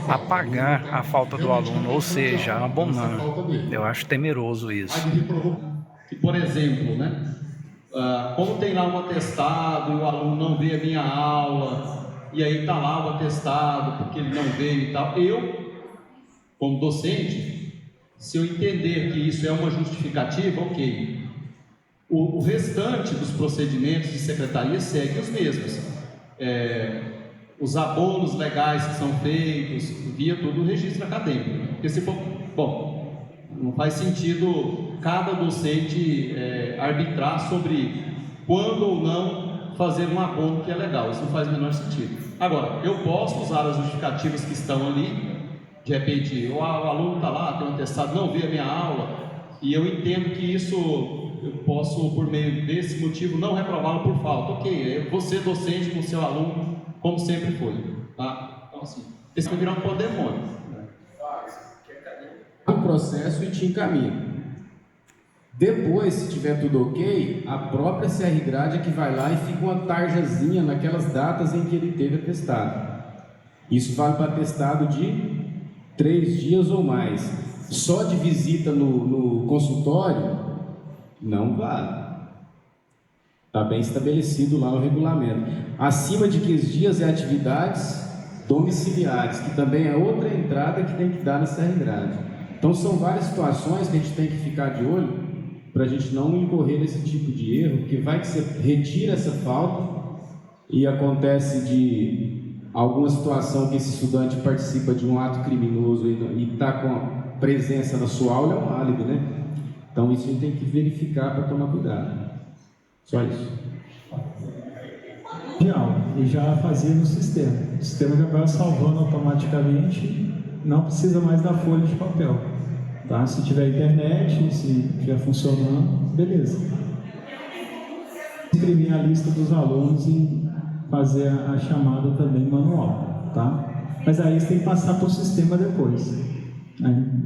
Speaker 1: apagar a falta do aluno, ou seja, abonar. Eu acho temeroso isso.
Speaker 10: E, por exemplo, né? Como tem lá um atestado e o aluno não vê a minha aula, e aí está lá o atestado porque ele não veio e tal, eu, como docente, se eu entender que isso é uma justificativa, ok. O restante dos procedimentos de secretaria segue os mesmos. Os abonos legais que são feitos, via todo o registro acadêmico. Porque se for... Bom, não faz sentido cada docente arbitrar sobre quando ou não fazer um abono que é legal. Isso não faz o menor sentido. Agora, eu posso usar as justificativas que estão ali. De repente, o aluno está lá, tem um atestado, não vê a minha aula, e eu entendo que isso... eu posso, por meio desse motivo, não reprová-lo por falta. Ok, você docente com o seu aluno, como sempre foi. Tá? Então, assim, esse vai virar um pandemônio.
Speaker 13: O processo e te encaminha. Depois, se tiver tudo ok, a própria CR Grade é que vai lá e fica uma tarjazinha naquelas datas em que ele teve atestado. Isso vale para atestado de 3 dias ou mais. Só de visita no consultório, não vale. Está bem estabelecido lá no regulamento. Acima de 15 dias é atividades domiciliares, que também é outra entrada que tem que dar na CR Grade. Então são várias situações que a gente tem que ficar de olho para a gente não incorrer nesse tipo de erro, porque vai que você retira essa falta e acontece de alguma situação que esse estudante participa de um ato criminoso e está com a presença na sua aula, é um álibi, né? Então isso a gente tem que verificar para tomar cuidado. Só isso.
Speaker 2: E já fazia no sistema. O sistema já vai salvando automaticamente, não precisa mais da folha de papel. Tá? Se tiver internet, se estiver funcionando, beleza. Imprimir a lista dos alunos e fazer a chamada também manual. Tá? Mas aí você tem que passar para o sistema depois. Aí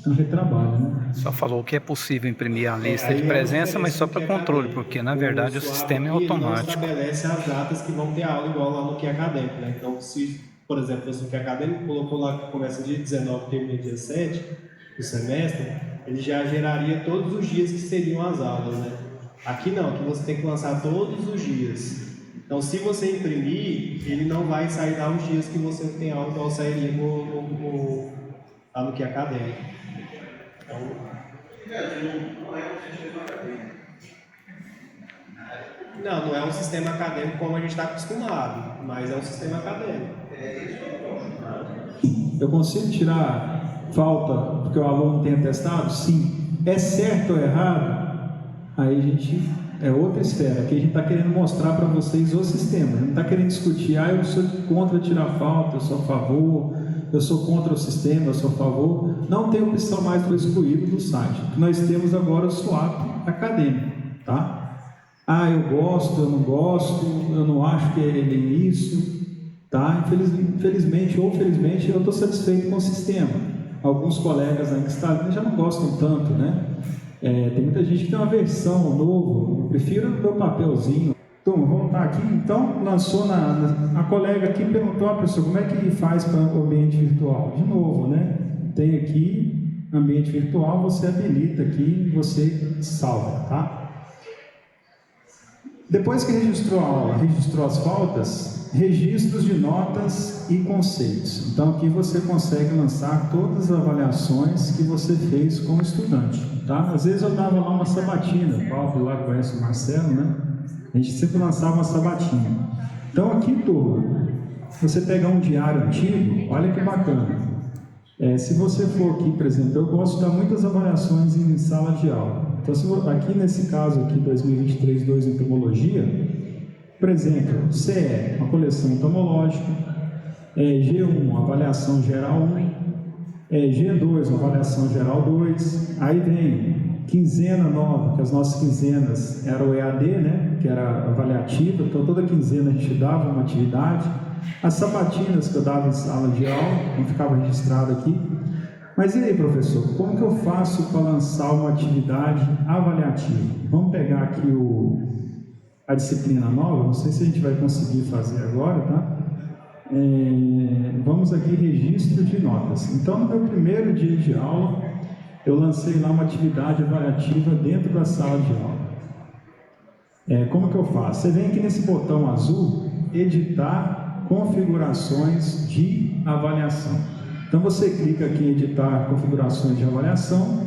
Speaker 2: é um retrabalho, né?
Speaker 1: Só falou que é possível imprimir a lista de presença, mas só para controle, porque na verdade o sistema é automático.
Speaker 3: Ele não estabelece as datas que vão ter aula igual lá no QI acadêmico, né? Então, se, por exemplo, fosse no QI acadêmico, colocou lá que começa dia 19 e termina dia 7 do semestre, ele já geraria todos os dias que seriam as aulas, né? Aqui não, aqui você tem que lançar todos os dias. Então, se você imprimir, ele não vai sair lá os dias que você não tem aula, igual sairia lá no QI acadêmico. Então, não é um sistema acadêmico como a gente está acostumado, mas é um sistema acadêmico.
Speaker 2: Eu consigo tirar falta porque o aluno tem atestado? Sim. É certo ou errado? Aí a gente... é outra esfera, que a gente está querendo mostrar para vocês o sistema. A gente não está querendo discutir, eu sou contra tirar falta, eu sou a favor, eu sou contra o sistema, eu sou a favor. Não tem opção mais para excluído do site. Nós temos agora o SWAP acadêmico, tá? Eu gosto, eu não gosto, eu não acho que ele é isso, tá? Infelizmente ou felizmente eu estou satisfeito com o sistema. Alguns colegas aí que estão já não gostam tanto, né? Tem muita gente que tem uma versão nova, eu prefiro o meu papelzinho. Então, vamos voltar aqui. Então, lançou a colega aqui perguntou, professor, como é que faz para o ambiente virtual? De novo, né? Tem aqui, ambiente virtual, você habilita aqui e você salva, tá? Depois que registrou a aula, registrou as faltas, registros de notas e conceitos. Então, aqui você consegue lançar todas as avaliações que você fez como estudante, tá? Às vezes eu dava lá uma sabatina, o Paulo lá conhece o Marcelo, né? A gente sempre lançava uma sabatina. Então, aqui, turma, você pegar um diário antigo, olha que bacana. Se você for aqui, por exemplo, eu gosto de dar muitas avaliações em sala de aula. Então, aqui nesse caso aqui, 2023-2 entomologia, por exemplo, CE, uma coleção entomológica, G1, uma avaliação geral 1, G2, uma avaliação geral 2, aí vem quinzena nova, que as nossas quinzenas eram o EAD, né, que era avaliativa, então toda quinzena a gente dava uma atividade, As sabatinas que eu dava em sala de aula, não ficava registrado aqui. Mas e aí, professor, como que eu faço para lançar uma atividade avaliativa? Vamos pegar aqui a disciplina nova, não sei se a gente vai conseguir fazer agora, tá? Vamos aqui, registro de notas. Então, no meu primeiro dia de aula, eu lancei lá uma atividade avaliativa dentro da sala de aula. Como que eu faço? Você vem aqui nesse botão azul, editar configurações de avaliação. Então você clica aqui em editar configurações de avaliação,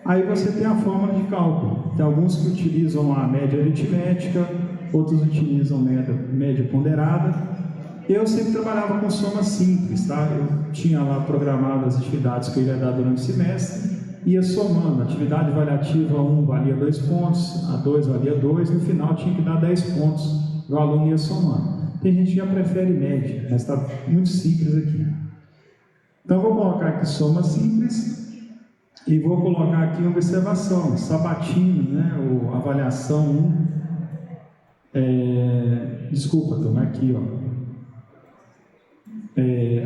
Speaker 2: aí você tem a fórmula de cálculo. Tem alguns que utilizam a média aritmética, outros utilizam média ponderada. Eu sempre trabalhava com soma simples, tá? Eu tinha lá programado as atividades que eu ia dar durante o semestre, ia somando. A atividade avaliativa 1 valia 2 pontos, a 2 valia 2, no final tinha que dar 10 pontos, o aluno ia somando. Tem gente que já prefere média, mas está muito simples aqui. Então vou colocar aqui soma simples e vou colocar aqui uma observação, sabatino, né? Ou avaliação 1. Desculpa, turma, aqui, ó.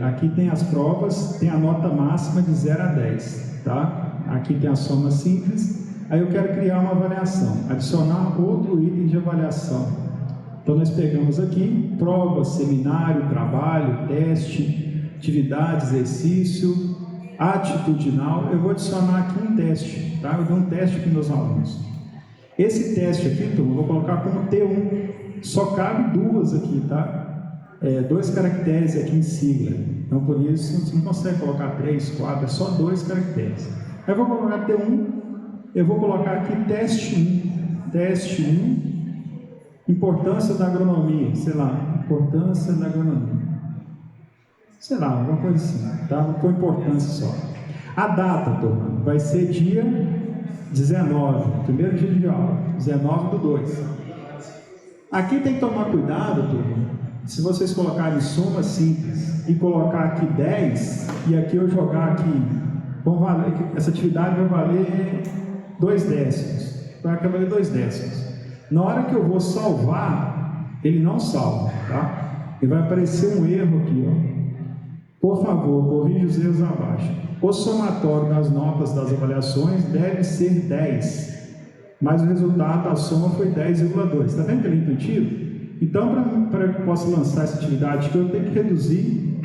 Speaker 2: Aqui tem as provas, tem a nota máxima de 0 a 10, tá? Aqui tem a soma simples. Aí eu quero criar uma avaliação, adicionar outro item de avaliação. Então nós pegamos aqui prova, seminário, trabalho, teste, atividade, exercício, atitudinal. Eu vou adicionar aqui um teste, tá? Eu dou um teste para meus alunos. Esse teste aqui, turma, eu vou colocar como T1. Só cabe 2 aqui, tá? 2 caracteres aqui em sigla. Então por isso você não consegue colocar 3, 4, é só 2 caracteres. Aí eu vou colocar T1, eu vou colocar aqui teste 1. Teste 1, importância da agronomia, sei lá, importância da agronomia. Sei lá, alguma coisa assim, tá? Não foi importância só. A data, turma, vai ser dia 19, primeiro dia de aula, 19/2. Aqui tem que tomar cuidado, turma. Se vocês colocarem soma simples e colocar aqui 10, e aqui eu jogar aqui, essa atividade vai valer 2 décimos. Vai valer 2 décimos. Na hora que eu vou salvar, ele não salva, tá? E vai aparecer um erro aqui, ó. Por favor, corrija os erros abaixo. O somatório das notas das avaliações deve ser 10, mas o resultado da soma foi 10,2. Está vendo que ele é intuitivo? Então, para que eu possa lançar essa atividade, eu tenho que reduzir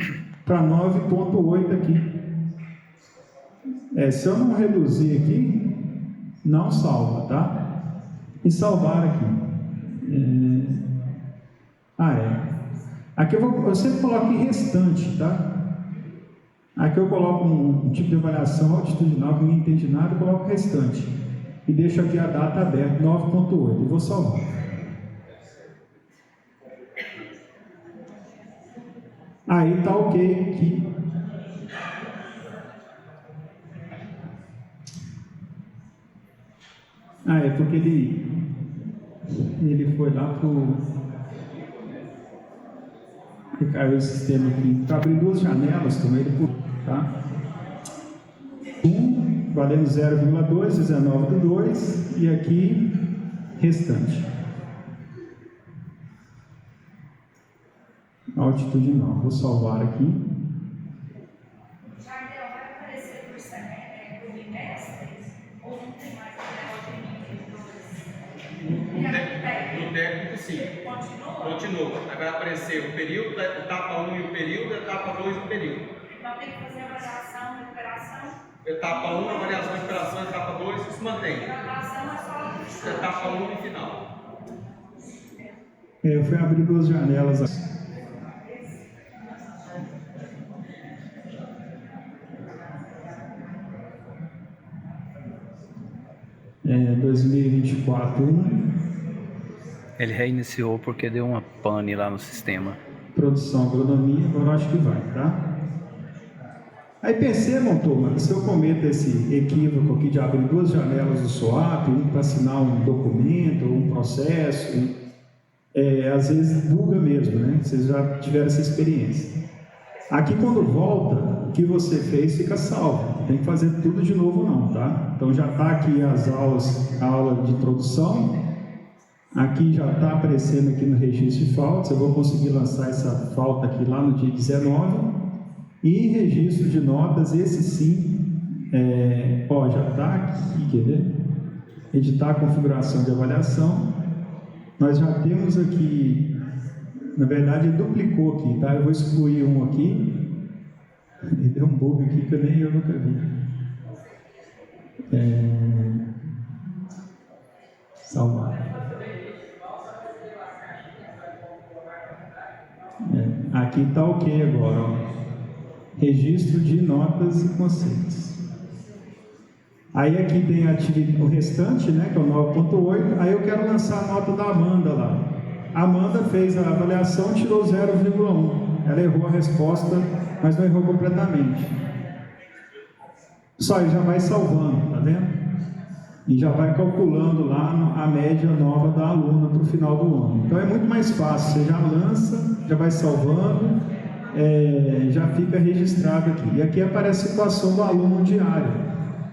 Speaker 2: para 9,8 aqui. Se eu não reduzir aqui, não salva, tá? E salvar aqui. Aqui eu sempre coloco em restante, tá? Aqui eu coloco um tipo de avaliação altitudinal que ninguém entende nada, eu coloco restante. E deixo aqui a data aberta, 9,8. E vou salvar. Aí tá ok aqui. É porque ele foi lá pro... E caiu o sistema aqui. Para abrir 2 janelas, tomei ele por... Tá? 1, valendo 0,2, 19/2, e aqui, restante. Altitudinal. Vou salvar aqui.
Speaker 14: Jardel, vai aparecer por bimestres ou não tem mais
Speaker 4: No técnico, sim. Continua. Aí vai aparecer o período da etapa 1 e o período, da etapa 2 e o período.
Speaker 14: Então tem que fazer avaliação, recuperação.
Speaker 4: Etapa 1, avaliação, recuperação, etapa 2, isso mantém.
Speaker 14: Avaliação é só
Speaker 4: etapa 1 e final.
Speaker 2: Eu fui abrir 2 janelas. 2024-1.
Speaker 1: Ele reiniciou porque deu uma pane lá no sistema.
Speaker 2: Produção, agronomia, agora acho que vai, tá? Aí percebam, turma, se eu cometo esse equívoco aqui de abrir 2 janelas do SOAP, um para assinar um documento, um processo, às vezes buga mesmo, né? Vocês já tiveram essa experiência. Aqui quando volta, o que você fez fica salvo. Não tem que fazer tudo de novo não, tá? Então já está aqui as aulas, a aula de introdução, Aqui já está aparecendo aqui no registro de faltas, eu vou conseguir lançar essa falta aqui lá no dia 19. E registro de notas, esse sim, já está aqui, quer ver? Editar a configuração de avaliação. Nós já temos aqui, na verdade ele duplicou aqui, tá? Eu vou excluir um aqui. Ele deu um bug aqui que eu nunca vi. Salvar. Aqui está ok agora, ó. Registro de notas e conceitos. Aí aqui tem o restante, né, que é o 9.8. Aí eu quero lançar a nota da Amanda lá. A Amanda fez a avaliação, tirou 0,1. Ela errou a resposta, mas não errou completamente. Só, ele já vai salvando, tá vendo? E já vai calculando lá a média nova da aluna para o final do ano. Então é muito mais fácil, você já lança, já vai salvando, já fica registrado aqui. E aqui aparece a situação do aluno diário.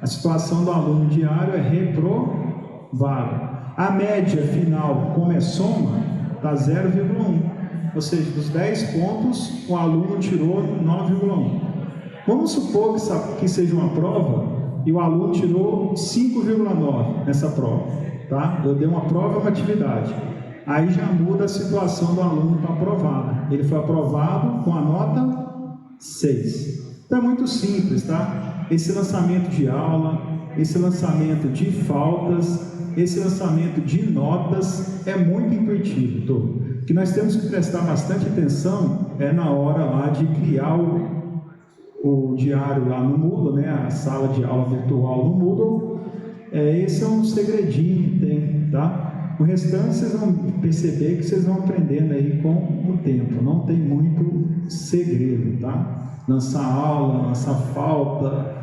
Speaker 2: A situação do aluno diário é reprovado. A média final, como é soma, está 0,1. Ou seja, dos 10 pontos, o aluno tirou 9,1. Vamos supor que seja uma prova e o aluno tirou 5,9 nessa prova, tá? Eu dei uma prova, uma atividade. Aí já muda a situação do aluno para aprovado. Ele foi aprovado com a nota 6. Então é muito simples, tá? Esse lançamento de aula, esse lançamento de faltas, esse lançamento de notas é muito intuitivo, todo. O que nós temos que prestar bastante atenção é na hora lá de criar o diário lá no Moodle, né, a sala de aula virtual no Moodle. Esse é um segredinho que tem, tá? O restante vocês vão perceber que vocês vão aprendendo aí com o tempo, não tem muito segredo, tá? Lançar aula, lançar falta,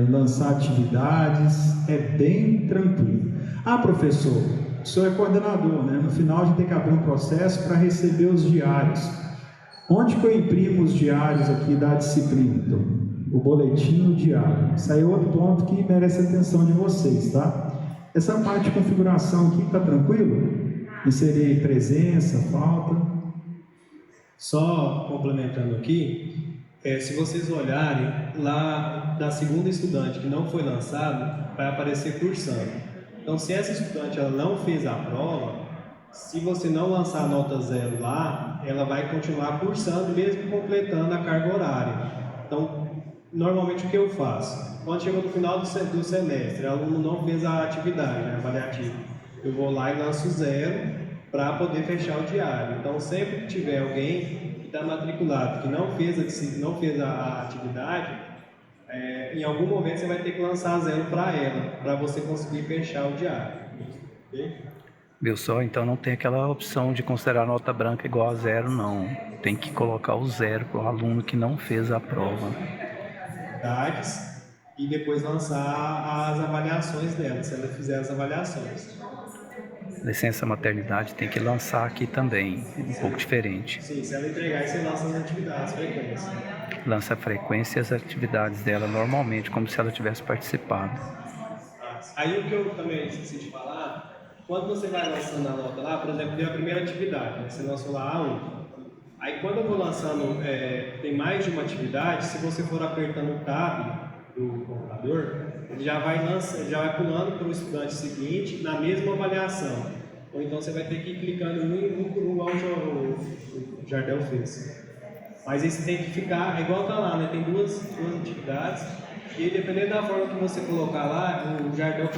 Speaker 2: lançar atividades, é bem tranquilo. Ah, professor, o senhor é coordenador, né? No final a gente tem que abrir um processo para receber os diários. Onde que eu imprimo os diários aqui da disciplina? Então, o boletim diário. Isso aí é outro ponto que merece a atenção de vocês, tá? Essa parte de configuração aqui está tranquilo? Inserir presença, falta.
Speaker 3: Só complementando aqui, se vocês olharem lá da segunda estudante que não foi lançado, vai aparecer cursando. Então, se essa estudante ela não fez a prova, se você não lançar a nota 0 lá, ela vai continuar cursando, mesmo completando a carga horária. Então, normalmente o que eu faço? Quando chega no final do semestre, o aluno não fez a atividade, né, avaliativa, eu vou lá e lanço 0 para poder fechar o diário. Então, sempre que tiver alguém que está matriculado, que não fez a atividade, em algum momento você vai ter que lançar 0 para ela, para você conseguir fechar o diário. Okay?
Speaker 1: Viu só? Então não tem aquela opção de considerar nota branca igual a 0, não. Tem que colocar o 0 para o aluno que não fez a prova.
Speaker 3: E depois lançar as avaliações dela, se ela fizer as avaliações.
Speaker 1: Licença maternidade tem que lançar aqui também, um pouco diferente.
Speaker 3: Sim, se ela entregar, você lança as atividades, as frequências.
Speaker 1: Lança a frequência e as atividades dela normalmente, como se ela tivesse participado.
Speaker 3: Aí o que eu também esqueci de falar, quando você vai lançando a nota lá, por exemplo, deu a primeira atividade, né? Você lançou lá A1. Aí quando eu vou lançando, tem mais de uma atividade, se você for apertando o tab do computador, ele já vai pulando para o estudante seguinte na mesma avaliação. Ou então você vai ter que ir clicando um por um, igual o Jardel fez. Mas esse tem que ficar, igual está lá, né? Tem duas atividades, e dependendo da forma que você colocar lá, o Jardel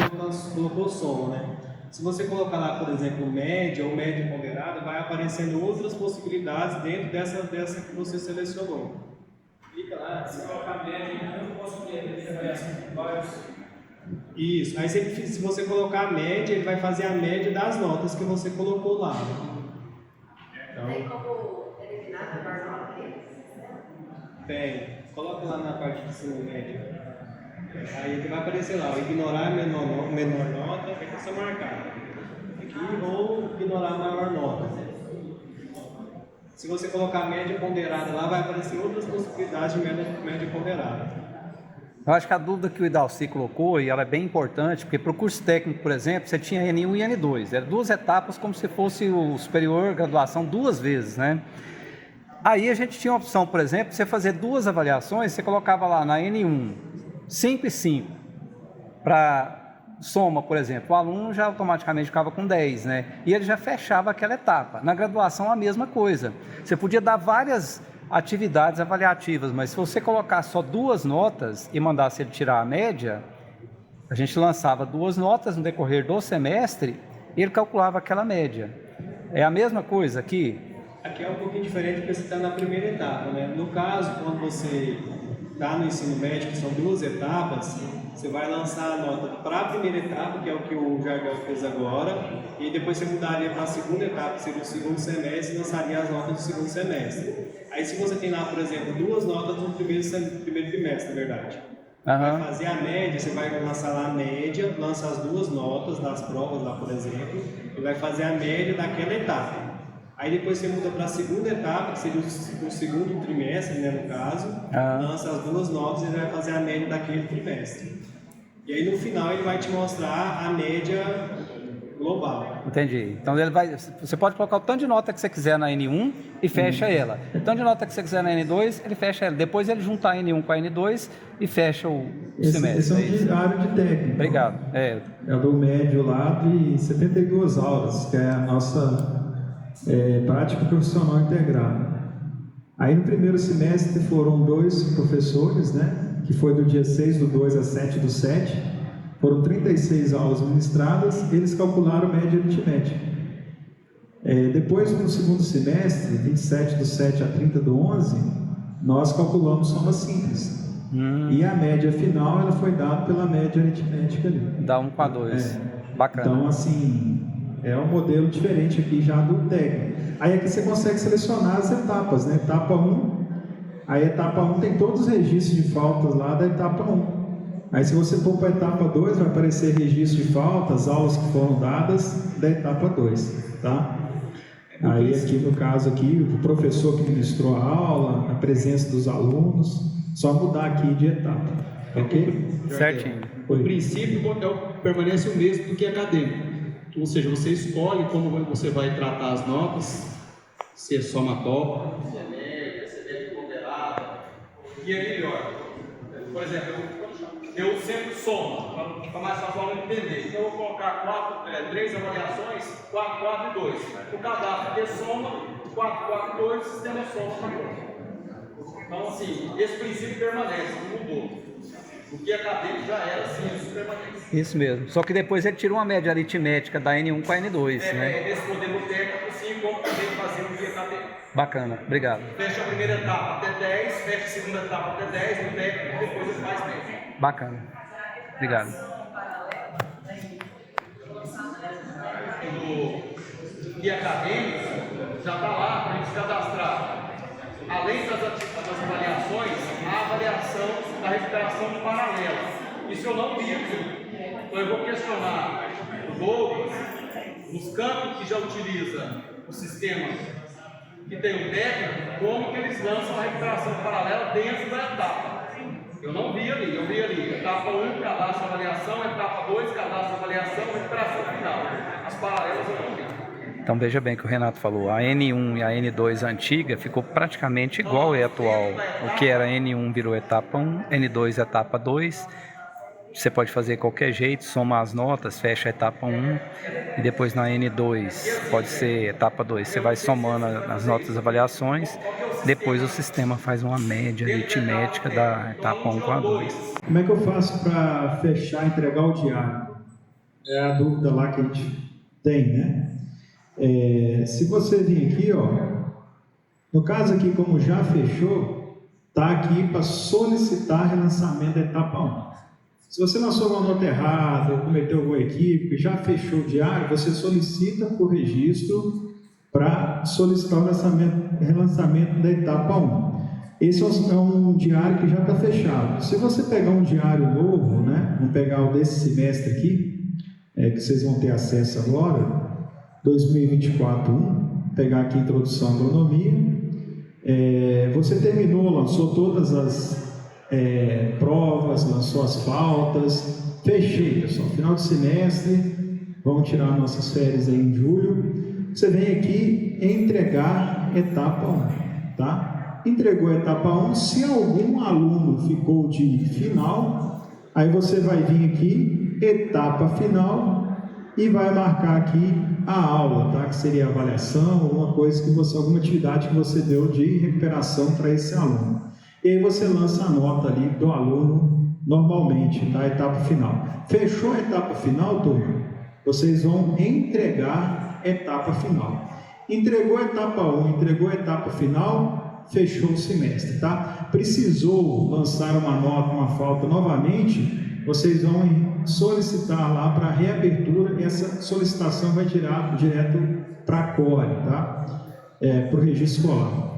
Speaker 3: colocou soma, né? Se você colocar lá, por exemplo, média ou média ponderada, vai aparecendo outras possibilidades dentro dessa que você selecionou. Clica lá. Se colocar média, eu não posso ter vários. Isso. Aí se você colocar a média, ele vai fazer a média das notas que você colocou lá. Então,
Speaker 6: tem como eliminar a nota aqui?
Speaker 3: Tem. Coloca lá na parte de cima média. Aí vai aparecer lá, ignorar a menor nota, vai ter que ser marcado. Aqui, ou ignorar a maior nota. Se você colocar média ponderada lá, vai aparecer outras possibilidades de média ponderada.
Speaker 1: Eu acho que a dúvida que o Idalci colocou, e ela é bem importante, porque para o curso técnico, por exemplo, você tinha N1 e N2. Eram 2 etapas como se fosse o superior graduação 2 vezes, né? Aí a gente tinha a opção, por exemplo, você fazer 2 avaliações, você colocava lá na N1, 5 e 5, para soma, por exemplo, o aluno já automaticamente ficava com 10, né? E ele já fechava aquela etapa. Na graduação, a mesma coisa. Você podia dar várias atividades avaliativas, mas se você colocar só 2 notas e mandasse ele tirar a média, a gente lançava 2 notas no decorrer do semestre e ele calculava aquela média. É a mesma coisa aqui?
Speaker 3: Aqui é um pouquinho diferente porque você está na primeira etapa, né? No caso, quando você está no ensino médio, que são 2 etapas, você vai lançar a nota para a primeira etapa, que é o que o Jardel fez agora, e depois você mudaria para a segunda etapa, que seria o segundo semestre, e lançaria as notas do segundo semestre. Aí se você tem lá, por exemplo, 2 notas no primeiro trimestre, na verdade, vai fazer a média, você vai lançar lá a média, lança as 2 notas das provas lá, por exemplo, e vai fazer a média daquela etapa. Aí depois você muda para a segunda etapa, que seria o segundo trimestre, né, no caso, lança as 2 notas e ele vai fazer a média daquele trimestre. E aí no final ele vai te mostrar a média global.
Speaker 1: Entendi. Então você pode colocar o tanto de nota que você quiser na N1 e fecha ela. O tanto de nota que você quiser na N2, ele fecha ela. Depois ele junta a N1 com a N2 e fecha o semestre.
Speaker 2: Esse é um diário de técnico.
Speaker 1: Obrigado.
Speaker 2: É do médio lá de 72 aulas, que é a nossa prática profissional integrada. Aí no primeiro semestre foram 2 professores, né? Que foi do dia 6/2 a 7/7, foram 36 aulas ministradas, eles calcularam média aritmética. Depois, no segundo semestre, 27/7 a 30/11, nós calculamos soma simples. E a média final ela foi dada pela média aritmética ali.
Speaker 1: Dá 1 com a 2. Bacana.
Speaker 2: Então, assim, é um modelo diferente aqui já do técnico. Aí aqui você consegue selecionar as etapas, né? Etapa 1. A etapa 1 tem todos os registros de faltas lá da etapa 1. Aí se você for para a etapa 2, vai aparecer registro de faltas, aulas que foram dadas da etapa 2, tá? Aí aqui no caso aqui, o professor que ministrou a aula, a presença dos alunos, só mudar aqui de etapa, ok?
Speaker 1: Certinho.
Speaker 10: O princípio permanece o mesmo do que acadêmico. Ou seja, você escolhe como você vai tratar as notas, se é somatório,
Speaker 4: e é melhor. Por exemplo, eu sempre somo, para mais fácil o aluno entender. Então eu vou colocar 3 avaliações, 4, 4 e 2. O cadastro aqui soma, 4, 4 e 2, o sistema soma para 2. Então assim, esse princípio permanece, não mudou. O que acadêmico já era, assim, isso permanece.
Speaker 1: Isso mesmo. Só que depois ele tira uma média aritmética da N1 com a N2, né?
Speaker 4: Esse modelo técnico, sim, como também fazer o que acadêmico.
Speaker 1: Bacana, obrigado.
Speaker 4: Fecha a primeira etapa até 10, fecha a segunda etapa até 10, no técnico, depois ele faz 10.
Speaker 1: Bacana. Obrigado.
Speaker 4: Do guia acadêmico, já está lá para a gente cadastrar. Além das avaliações, a avaliação da recuperação paralela. Isso eu não vi aqui. Então eu vou questionar o Douglas, nos campos que já utiliza o sistema que tem o técnico, como que eles lançam a recuperação paralela dentro da etapa. Eu não vi ali, eu vi ali. Etapa 1, cadastro avaliação, etapa 2, cadastro avaliação, recuperação final. As paralelas eu não vi.
Speaker 1: Então veja bem que o Renato falou, a N1 e a N2 antiga ficou praticamente igual à atual. O que era N1 virou etapa 1, N2 etapa 2. Você pode fazer de qualquer jeito, somar as notas, fecha a etapa 1 e depois na N2 pode ser etapa 2. Você vai somando as notas das avaliações, depois o sistema faz uma média aritmética da etapa 1 com a 2.
Speaker 2: Como é que eu faço para fechar e entregar o diário? É a dúvida lá que a gente tem, né? Se você vir aqui, ó, no caso aqui, como já fechou, tá aqui para solicitar relançamento da etapa 1. Se você lançou uma nota errada, ou cometeu algum equívoco, já fechou o diário, você solicita por registro para solicitar o relançamento da etapa 1. Esse é um diário que já está fechado. Se você pegar um diário novo, né, vamos pegar o desse semestre aqui, que vocês vão ter acesso agora, 2024-1, pegar aqui Introdução à Agronomia, você terminou, lançou todas provas, lançou as pautas. Fechei, pessoal. Final de semestre, vamos tirar nossas férias aí em julho. Você vem aqui entregar etapa 1, tá? Entregou a etapa 1, se algum aluno ficou de final, aí você vai vir aqui, etapa final, e vai marcar aqui a aula, tá? Que seria avaliação, alguma coisa que você, alguma atividade que você deu de recuperação para esse aluno. E aí você lança a nota ali do aluno normalmente, tá? Etapa final. Fechou a etapa final, turma? Vocês vão entregar a etapa final. Entregou a etapa 1, entregou a etapa final, fechou o semestre, tá? Precisou lançar uma nota, uma falta novamente, vocês vão solicitar lá para reabertura, e essa solicitação vai tirar direto para a CORE, tá? Para o registro escolar.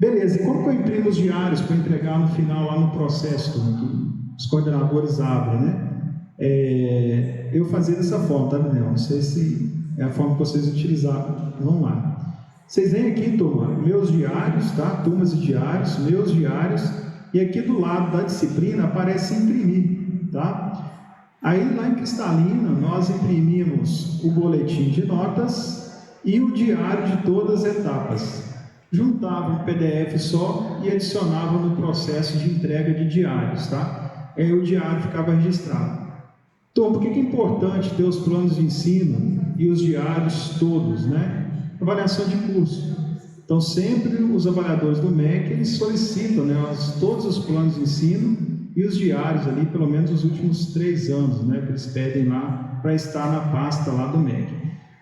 Speaker 2: Beleza, e como que eu imprimo os diários para entregar no final lá no processo, que os coordenadores abrem, né? Eu fazia dessa forma, tá, Daniel? Não sei se é a forma que vocês utilizaram. Vamos lá. Vocês vêm aqui, turma, meus diários, tá? Turmas e diários, meus diários, e aqui do lado da disciplina aparece imprimir, tá? Aí lá em Cristalina nós imprimimos o boletim de notas e o diário de todas as etapas. Juntava um PDF só e adicionava no processo de entrega de diários, tá? Aí o diário ficava registrado. Então, por que é importante ter os planos de ensino e os diários todos, né? Avaliação de curso. Então, sempre os avaliadores do MEC, eles solicitam, né, todos os planos de ensino e os diários ali, pelo menos os últimos 3 anos, né, que eles pedem lá para estar na pasta lá do MEC.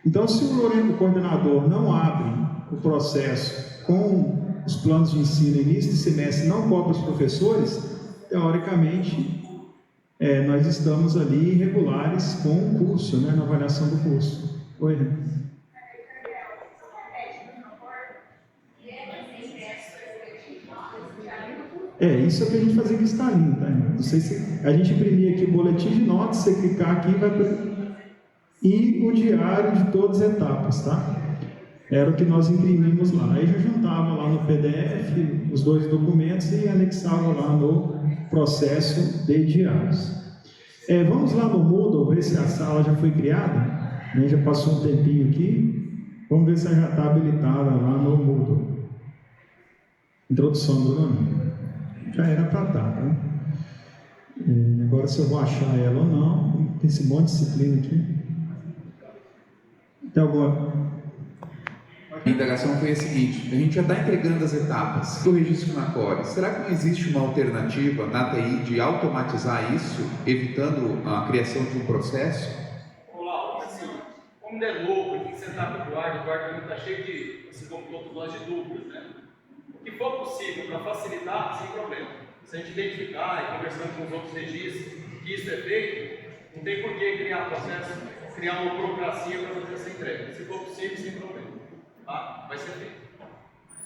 Speaker 2: Então, se o coordenador não abre o processo com os planos de ensino início de semestre, não cobra os professores, teoricamente, nós estamos ali irregulares com o curso, né, na avaliação do curso. Oi, isso é o que a gente fazia em Cristalina, tá? Não sei se a gente imprimia aqui o boletim de notas, você clicar aqui e o diário de todas as etapas, tá? Era o que nós imprimimos lá. Aí já juntava lá no PDF os 2 documentos e anexava lá no processo de diários. Vamos lá no Moodle, ver se a sala já foi criada. Já passou um tempinho aqui. Vamos ver se ela já está habilitada lá no Moodle. Introdução do nome. Já era para estar, tá? Agora se eu vou achar ela ou não. Tem esse monte de disciplina aqui. Tem alguma...
Speaker 12: A indagação foi a seguinte: a gente já está entregando as etapas do registro na CORE. Será que não existe uma alternativa na TI de automatizar isso, evitando a criação de um processo?
Speaker 4: Olá, assim, como é novo, tem que sentar para o Eduardo está cheio de, assim como todos nós, de dúvidas, né? O que for possível para facilitar, sem problema. Se a gente identificar e conversando com os outros registros que isso é feito, não tem por que criar processo, criar uma burocracia para fazer essa entrega. Se for possível, sem problema. Tá? Vai ser feito.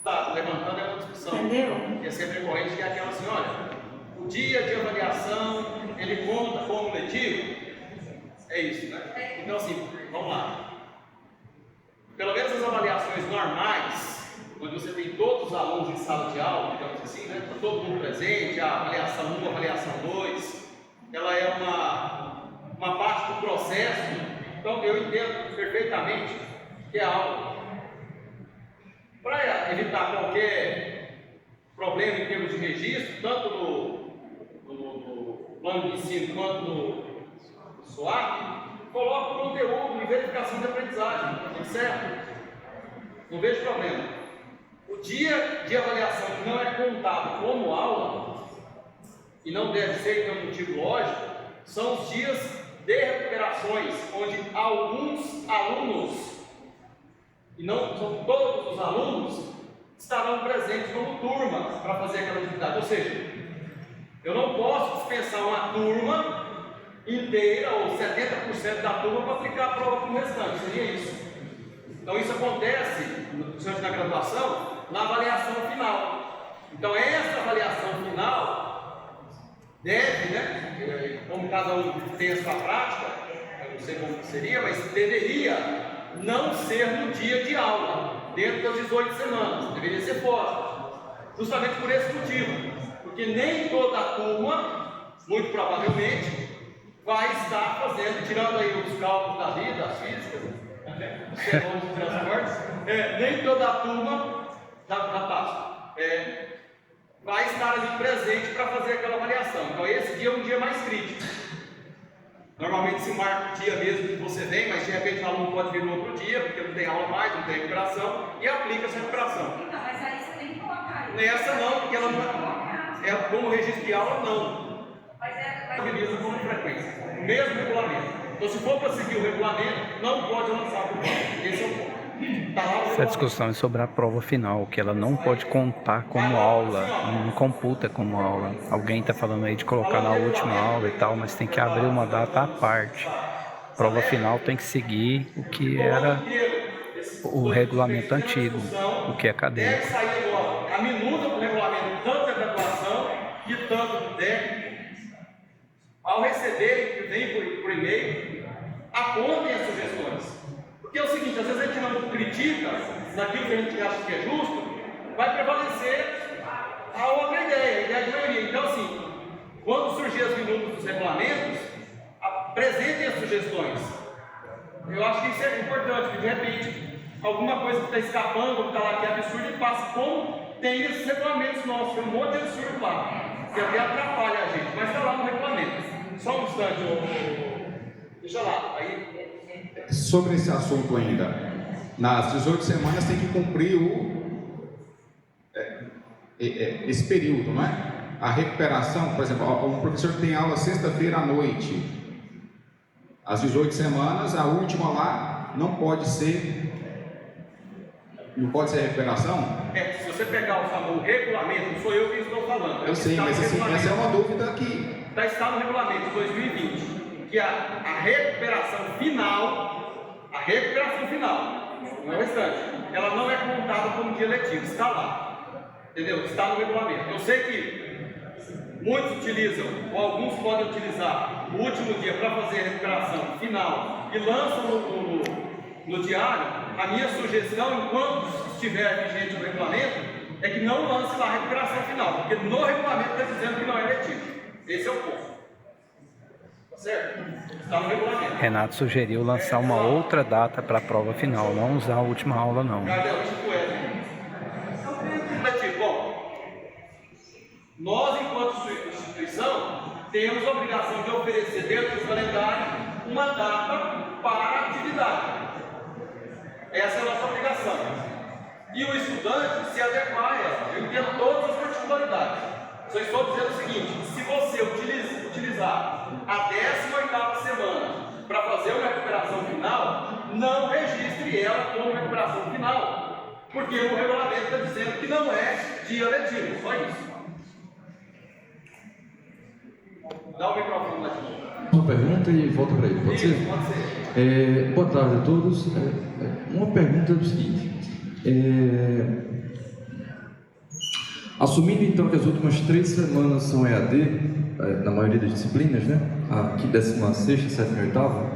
Speaker 4: Tá, levantando é uma discussão.
Speaker 14: Entendeu?
Speaker 4: Que é sempre corrente, que é aquela assim, olha, o dia de avaliação, ele conta como letivo? É isso, né? Então assim, vamos lá. Pelo menos as avaliações normais, onde você tem todos os alunos em sala de aula, digamos assim, né? Todo mundo presente, a avaliação 1, a avaliação 2, ela é uma parte do processo. Então eu entendo perfeitamente que é algo. Para evitar qualquer problema em termos de registro, tanto no plano de ensino quanto no SWAP, coloca o conteúdo em verificação de aprendizagem, certo? Não vejo problema. O dia de avaliação que não é contado como aula, e não deve ser por um motivo lógico, são os dias de recuperações, onde alguns alunos, e não são todos os alunos, estarão presentes como turma para fazer aquela atividade. Ou seja, eu não posso dispensar uma turma inteira ou 70% da turma para aplicar a prova para o restante, seria isso. Então isso acontece, principalmente na graduação, na avaliação final. Então essa avaliação final deve, né, como cada um tem a sua prática, eu não sei como seria, mas deveria não ser no dia de aula, dentro das 18 semanas, deveria ser fora, justamente por esse motivo. Porque nem toda a turma, muito provavelmente, vai estar fazendo, tirando aí os cálculos da vida, as físicas, os fenômenos de transportes, nem toda a turma da Páscoa vai estar ali presente para fazer aquela avaliação. Então esse dia é um dia mais crítico. Normalmente se marca o dia mesmo que você vem, mas de repente o aluno pode vir no outro dia, porque não tem aula mais, não tem recuperação, e aplica essa recuperação.
Speaker 14: Então, mas aí você tem que colocar.
Speaker 4: Nessa não, porque ela não é como registro de aula, não.
Speaker 14: Mas
Speaker 4: Beleza, como frequência. O mesmo regulamento. Então, se for para seguir o regulamento, não pode lançar por banco. Esse é o ponto. Tá lá o
Speaker 1: Essa
Speaker 4: regulamento.
Speaker 1: discussão é sobre a prova final, que ela não pode contar como aula, não computa como aula. Alguém está falando aí de colocar na última aula e tal, mas tem que abrir uma data à parte. Prova final tem que seguir o que era o regulamento antigo, o que é acadêmico.
Speaker 4: Deve sair agora a minuta do regulamento, tanto da graduação e tanto do técnico. Ao receberem, vem por e-mail, apontem as sugestões. Porque é o seguinte, às vezes a gente não critica naquilo que a gente acha que é justo, vai prevalecer a outra ideia, a ideia de maioria. Então, assim, quando surgir as minutas dos regulamentos, apresentem as sugestões. Eu acho que isso é importante, porque de repente, alguma coisa que está escapando, que está lá que é absurdo, e passa como tem esses regulamentos nossos, tem um monte de absurdo lá, que até atrapalha a gente, mas está lá no regulamento. Só um instante, deixa lá. Aí...
Speaker 12: Sobre esse assunto ainda, nas 18 semanas tem que cumprir esse período, não é? A recuperação, por exemplo, um professor que tem aula sexta-feira à noite, às 18 semanas, a última lá não pode ser recuperação?
Speaker 4: Se você pegar o famoso regulamento, não sou eu que estou falando.
Speaker 12: Eu sei, mas assim, essa é uma dúvida que...
Speaker 4: Está no regulamento de 2020, que a recuperação final, não é o restante, ela não é contada como dia letivo, está lá, entendeu? Está no regulamento. Eu sei que muitos utilizam, ou alguns podem utilizar o último dia para fazer a recuperação final e lançam no diário. A minha sugestão, enquanto estiver vigente o regulamento, é que não lance lá a recuperação final, porque no regulamento está dizendo que não é letivo. Esse é o ponto. Certo? Está no regulamento.
Speaker 1: Renato sugeriu lançar uma outra data para a prova final, não usar a última aula não.
Speaker 4: Bom, nós enquanto instituição temos a obrigação de oferecer dentro do calendário uma data para a atividade. Essa é a nossa obrigação. E o estudante se adequar a ela. Eu entendo todas as particularidades. Só estou dizendo o seguinte: se você utilizar a 18ª semana para fazer uma recuperação final, não registre ela como recuperação final, porque o regulamento está dizendo que não é dia letivo, só isso. Dá o microfone lá.
Speaker 15: Uma pergunta e volta para ele, pode ser?
Speaker 4: Pode ser.
Speaker 15: Boa tarde a todos. Uma pergunta é o seguinte. Assumindo então que as últimas 3 semanas são EAD, na maioria das disciplinas, né? Aqui 16ª, 7ª e 8ª,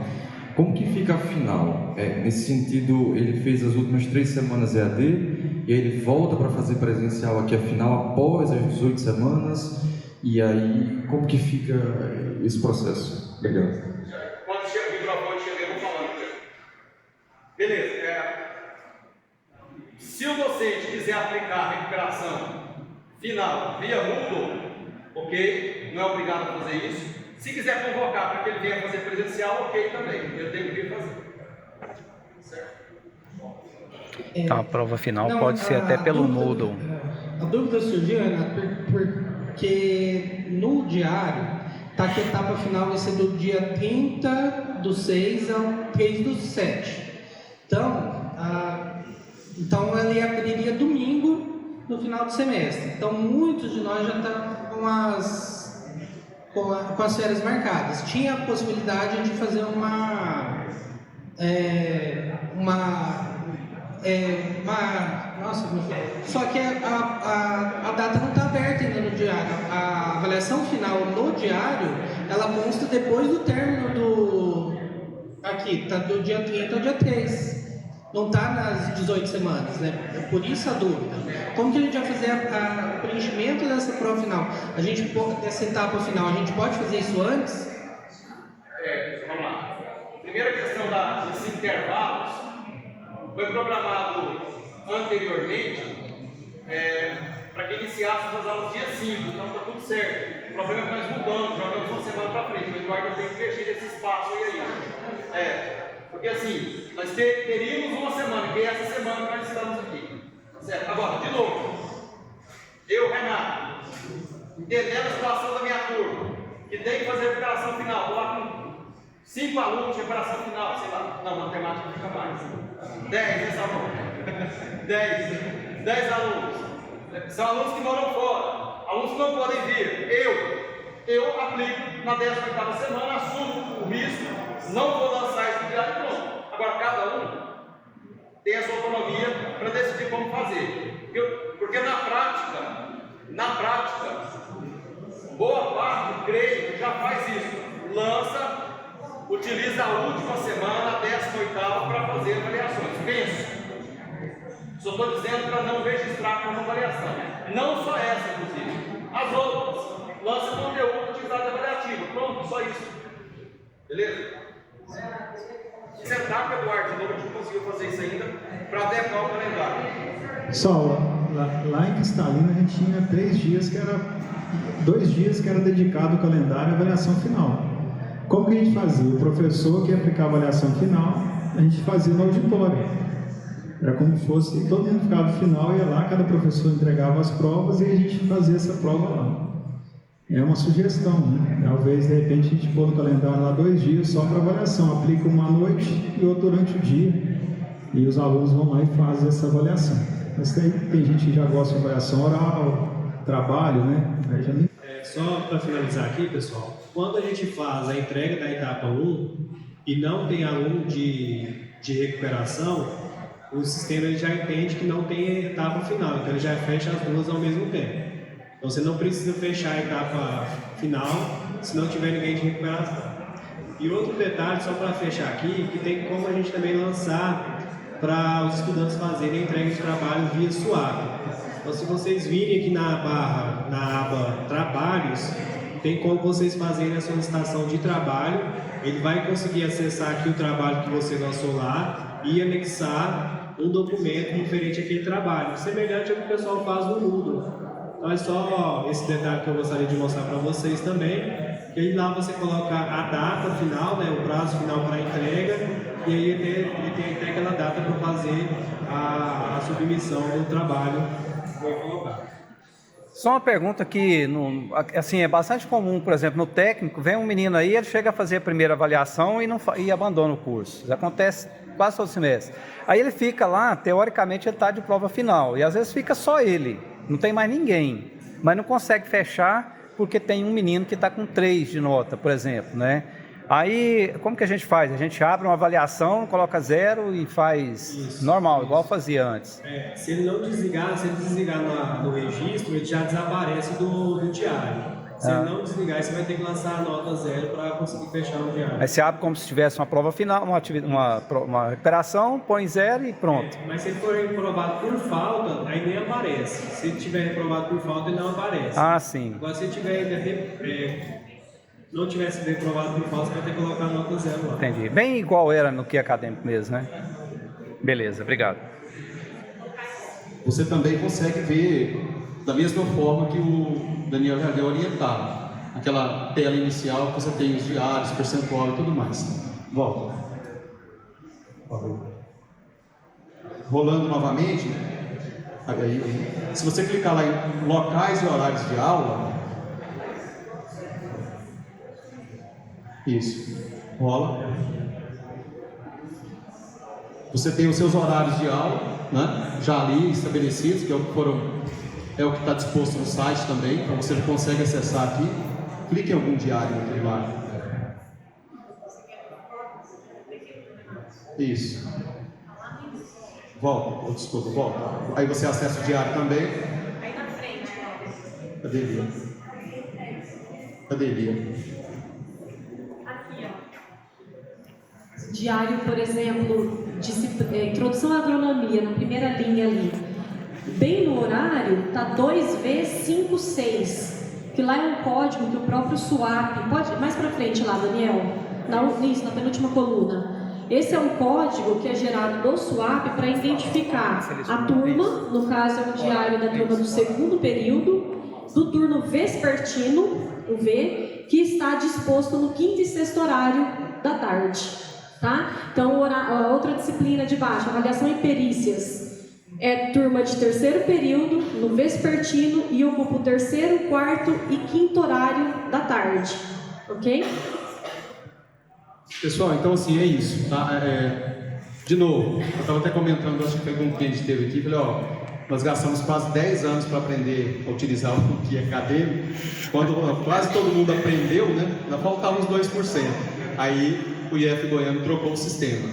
Speaker 15: como que fica a final? Nesse sentido, ele fez as últimas 3 semanas EAD e aí ele volta para fazer presencial aqui a final após as 18 semanas, e aí como que fica esse processo? Obrigado.
Speaker 4: Quando chega o microfone, eu vou falando. Beleza. Se o docente quiser aplicar a recuperação final via Moodle, ok, não é obrigado a fazer isso. Se quiser convocar para que ele venha fazer presencial, ok também, ele tem que vir fazer. Certo?
Speaker 1: Então a prova final pode ser até pelo Moodle.
Speaker 16: A dúvida surgiu, Renato, porque no diário está que a etapa final vai ser do dia 30/6 ao 3/7. Então ele abriria domingo no final do semestre. Então muitos de nós já estão com as férias marcadas. Tinha a possibilidade de fazer só que a data não está aberta ainda no diário. A avaliação final no diário, ela consta depois do término está do dia 30 ao dia 3. Não está nas 18 semanas, né? É por isso a dúvida. Como que a gente vai fazer preenchimento dessa prova final, dessa etapa final, a gente pode fazer isso antes?
Speaker 4: Vamos lá. Primeira questão desses intervalos foi programado anteriormente para que iniciasse as aulas dia 5, então está tudo certo. O problema é que nós mudamos, jogamos uma semana para frente, o Eduardo tem que mexer esse espaço aí. Porque assim, nós teríamos uma semana, que é essa semana que nós estamos aqui. Certo? Agora, de novo, eu, Renato, entendendo a situação da minha turma, que tem que fazer a recuperação final, estou lá com 5 alunos de recuperação final, sei lá, não, matemática fica mais. 10, esse aluno. 10 alunos. São alunos que moram fora, alunos que não podem vir. Eu aplico na 18ª semana, assumo o risco, não vou lançar esse diário e pronto. Agora, cada um tem a sua autonomia para decidir como fazer. Porque na prática, boa parte, creio, já faz isso. Utiliza a última semana, a 18ª, para fazer avaliações. Penso. Só estou dizendo para não registrar como avaliação. Não só essa, inclusive. As outras. Lança conteúdo utilizado avaliativo. Pronto, só isso. Beleza? Essa etapa, Eduardo, de novo, a gente conseguiu fazer isso ainda para adequar o calendário.
Speaker 2: Pessoal, lá em Cristalina a gente tinha 2 dias que era dedicado ao calendário e avaliação final. Como que a gente fazia? O professor que ia aplicar a avaliação final, a gente fazia no auditório. Era como se fosse, todo mundo ficava no final, ia lá, cada professor entregava as provas e a gente fazia essa prova lá. É uma sugestão, né? Talvez, de repente, a gente pôr no calendário lá 2 dias só para avaliação. Aplica uma à noite e outra durante o dia. E os alunos vão lá e fazem essa avaliação. Mas tem gente que já gosta de avaliação oral, trabalho, né?
Speaker 3: Só para finalizar aqui, pessoal, quando a gente faz a entrega da etapa 1 e não tem aluno de recuperação, o sistema ele já entende que não tem a etapa final, então ele já fecha as duas ao mesmo tempo. Então você não precisa fechar a etapa final se não tiver ninguém de recuperação. E outro detalhe, só para fechar aqui, que tem como a gente também lançar para os estudantes fazerem a entrega de trabalho via SWAP. Então se vocês virem aqui na aba Trabalhos, tem como vocês fazerem a solicitação de trabalho, ele vai conseguir acessar aqui o trabalho que você lançou lá e anexar um documento referente àquele trabalho, semelhante ao que o pessoal faz no Moodle. Então é só esse detalhe que eu gostaria de mostrar para vocês também, que aí lá você coloca a data final, né, o prazo final para a entrega, e aí ele tem até aquela data para fazer a submissão do trabalho que foi colocado.
Speaker 1: Só uma pergunta que, assim, é bastante comum, por exemplo, no técnico, vem um menino aí, ele chega a fazer a primeira avaliação e abandona o curso. Isso acontece quase todo semestre. Aí ele fica lá, teoricamente ele está de prova final, e às vezes fica só ele, não tem mais ninguém, mas não consegue fechar porque tem um menino que está com 3 de nota, por exemplo, né? Aí, como que a gente faz? A gente abre uma avaliação, coloca 0 e faz isso, normal, igual fazia antes.
Speaker 3: Se ele não desligar, se ele desligar no registro, ele já desaparece do diário. Se ele não desligar, você vai ter que lançar a nota 0 para conseguir fechar o diário.
Speaker 1: Aí você abre como se tivesse uma prova final, uma recuperação, põe 0 e pronto.
Speaker 3: Mas se ele for reprovado por falta, aí nem aparece. Se ele tiver reprovado por falta, ele não aparece.
Speaker 1: Ah, sim.
Speaker 3: Agora, se ele tiver não tivesse sido reprovado por falta, você vai ter que colocar a nota 0 lá.
Speaker 1: Entendi. Bem igual era no que acadêmico mesmo, né? Beleza, obrigado.
Speaker 10: Você também consegue ver da mesma forma que o Daniel já deu orientado. Aquela tela inicial que você tem os diários, percentual e tudo mais. Volta. Rolando novamente. Se você clicar lá em locais e horários de aula, isso, rola. Você tem os seus horários de aula, né, já ali estabelecidos, que é o que está disposto no site também, então você consegue acessar aqui. Clique em algum diário naquele lá. Isso. Volta, desculpa, volta. Aí você acessa o diário também.
Speaker 14: Aí na frente,
Speaker 10: Cadê Lia? Cadê Lia?
Speaker 14: aqui, ó.
Speaker 17: Diário, por exemplo, introdução à agronomia, na primeira linha ali. bem no horário, tá 2V56, que lá é um código que o próprio SWAP, pode mais para frente lá, Daniel, na penúltima coluna. Esse é um código que é gerado do SWAP para identificar a turma, no caso é o diário da turma do segundo período, do turno vespertino, o V, que está disposto no quinto e sexto horário da tarde. Tá? Então, a outra disciplina de baixo, avaliação e perícias, é turma de terceiro período, no vespertino, e ocupa o terceiro, quarto e quinto horário da tarde. Ok?
Speaker 11: Pessoal, então assim, é isso, tá? De novo, eu estava até comentando, acho que foi com um cliente que teve aqui, falei, ó, nós gastamos quase 10 anos para aprender a utilizar o que é acadêmico, quando quase todo mundo aprendeu, né? Ainda faltavam uns 2%. Aí o IF Goiano trocou o sistema.